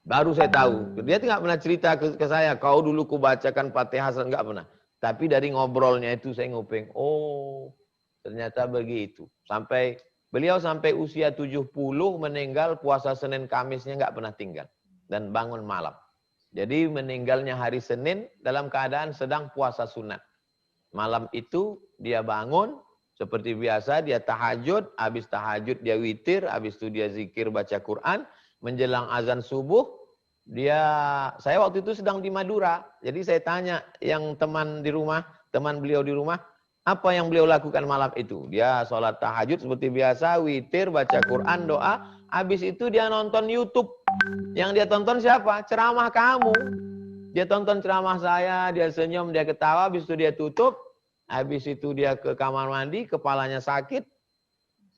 Baru saya tahu. Dia tidak pernah cerita ke saya, kau dulu kubacakan Fatihah, enggak pernah. Tapi dari ngobrolnya itu saya nguping, oh ternyata begitu. Beliau sampai usia 70 meninggal, puasa Senin Kamisnya enggak pernah tinggal. Dan bangun malam. Jadi meninggalnya hari Senin dalam keadaan sedang puasa sunat. Malam itu dia bangun, seperti biasa dia tahajud, habis tahajud dia witir, habis itu dia zikir baca Quran, menjelang azan subuh, saya waktu itu sedang di Madura. Jadi saya tanya yang teman beliau di rumah, apa yang beliau lakukan malam itu? Dia sholat tahajud seperti biasa, witir, baca Quran, doa, habis itu dia nonton YouTube. Yang dia tonton siapa? Ceramah kamu. Dia tonton ceramah saya, dia senyum, dia ketawa, habis itu dia tutup, habis itu dia ke kamar mandi, kepalanya sakit,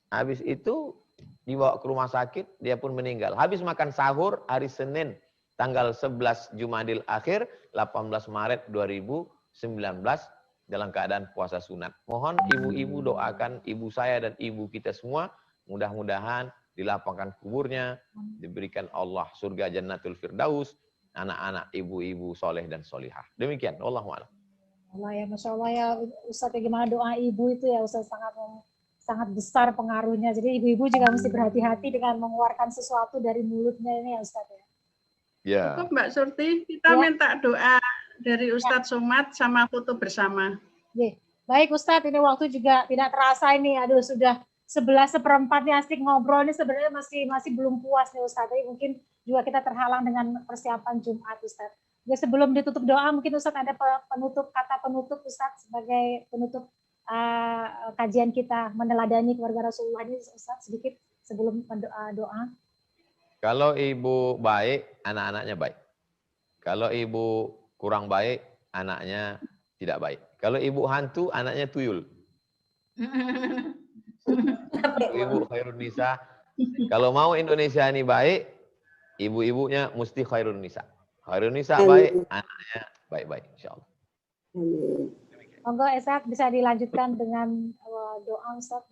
habis itu dibawa ke rumah sakit, dia pun meninggal. Habis makan sahur hari Senin, tanggal 11 Jumadil Akhir, 18 Maret 2019, dalam keadaan puasa sunat. Mohon ibu-ibu doakan ibu saya dan ibu kita semua, mudah-mudahan dilapangkan kuburnya, diberikan Allah surga Jannatul Firdaus, anak-anak ibu-ibu soleh dan solihah. Demikian, Wallahu a'lam. Allah ya, Masya Allah ya Ustadz, bagaimana doa ibu itu ya Ustadz sangat besar pengaruhnya. Jadi ibu-ibu juga mesti berhati-hati dengan mengeluarkan sesuatu dari mulutnya ini ya Ustadz ya. Ya. Cukup Mbak Surti, kita minta doa dari Ustadz Somad sama foto bersama. Baik Ustadz, ini waktu juga tidak terasa ini, aduh sudah 11:15 nih asik ngobrol ini, sebenarnya masih belum puas nih Ustadz. Tapi mungkin juga kita terhalang dengan persiapan Jumat Ustadz. Jadi sebelum ditutup doa, mungkin Ustadz ada kata penutup Ustadz sebagai penutup kajian kita meneladani keluarga Rasulullah ini Ustadz, sedikit sebelum doa. Kalau ibu baik, anak-anaknya baik. Kalau ibu kurang baik, anaknya tidak baik. Kalau ibu hantu, anaknya tuyul. Ibu khairun nisa. Kalau mau Indonesia ini baik, ibu-ibunya mesti khairun nisa. Khairun nisa baik, anaknya baik-baik, insyaallah. Monggo Esak bisa dilanjutkan dengan doa Ustaz.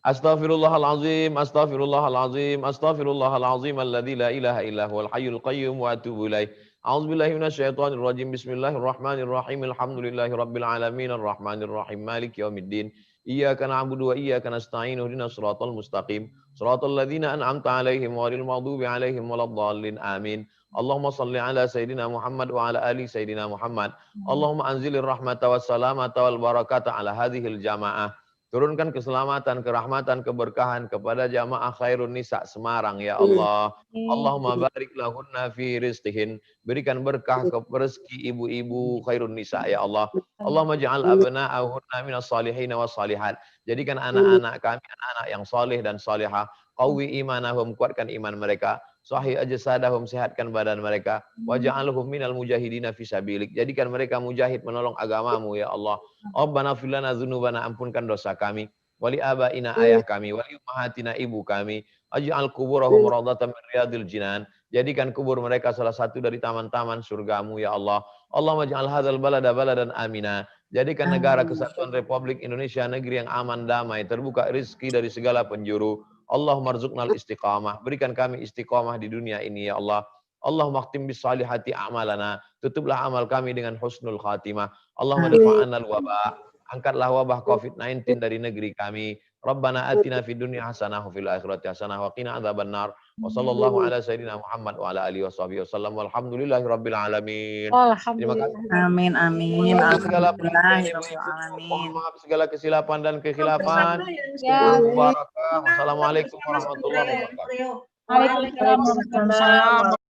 Astaghfirullahalazim, astaghfirullahalazim, astaghfirullahalazim alladzi la ilaha illa huwal hayyul qayyum wa atubu ilaih. A'udzubillahi minasyaitonir rajim. Bismillahirrahmanirrahim. Alhamdulillahirabbil alamin arrahmanir rahim maliki yaumiddin. Iyyaka na'budu wa iyyaka nasta'in. Ihdinas shiratal mustaqim. Shiratal ladzina an'amta 'alaihim ghairil maghdubi 'alaihim waladdallin. Amin. Allahumma shalli ala sayyidina Muhammad wa ala ali sayyidina Muhammad. Allahumma anzilir rahmata was salamata wal barakata ala hadhil jamaah. Turunkan keselamatan, kerahmatan, keberkahan kepada jamaah Khairun Nisa Semarang ya Allah. Allahumma barik lahunna fi rizqihin. Berikan berkah ke rezeki ibu-ibu Khairun Nisa ya Allah. Allahumma ja'al abna'ahunna minas salihin was salihat. Jadikan anak-anak kami anak-anak yang saleh dan salihah. Qawi imanahum, kuatkan iman mereka. Sahih ajsadahum, sehatkan badan mereka. Waj'alhum minal mujahidina fi sabilik. Jadikan mereka mujahid menolong agamamu ya Allah. Rabbana fir lana dzunubana, ampunkan dosa kami. Wali abaina, ayah kami. Wali ummahatina, ibu kami. Aj'al kuburahum rawdatan min riyadil jinan. Jadikan kubur mereka salah satu dari taman-taman surgamu ya Allah. Allahumma ja'al hadzal balada baladan amina. Jadikan negara kesatuan Republik Indonesia negeri yang aman, damai, terbuka rezeki dari segala penjuru. Allahumma rzuqnal istiqamah. Berikan kami istiqamah di dunia ini ya Allah. Allahumma khtim bis salihati a'malana. Tutuplah amal kami dengan husnul khatimah. Allahumma dafa'annal wabah. Angkatlah wabah COVID-19 dari negeri kami. Rabbana atina fid dunya hasanah wa fil akhirati hasanah wa qina adzabannar. Wa sallallahu ala sayyidina Muhammad wa ala alihi washabihi wasallam. Walhamdulillahi rabbil alamin. Terima kasih. Amin amin. Segala Alhamdulillah. maaf segala kesilapan dan kekhilafan. Ya. Wassalamualaikum warahmatullahi wabarakatuh. Waalaikumsalam warahmatullahi wabarakatuh.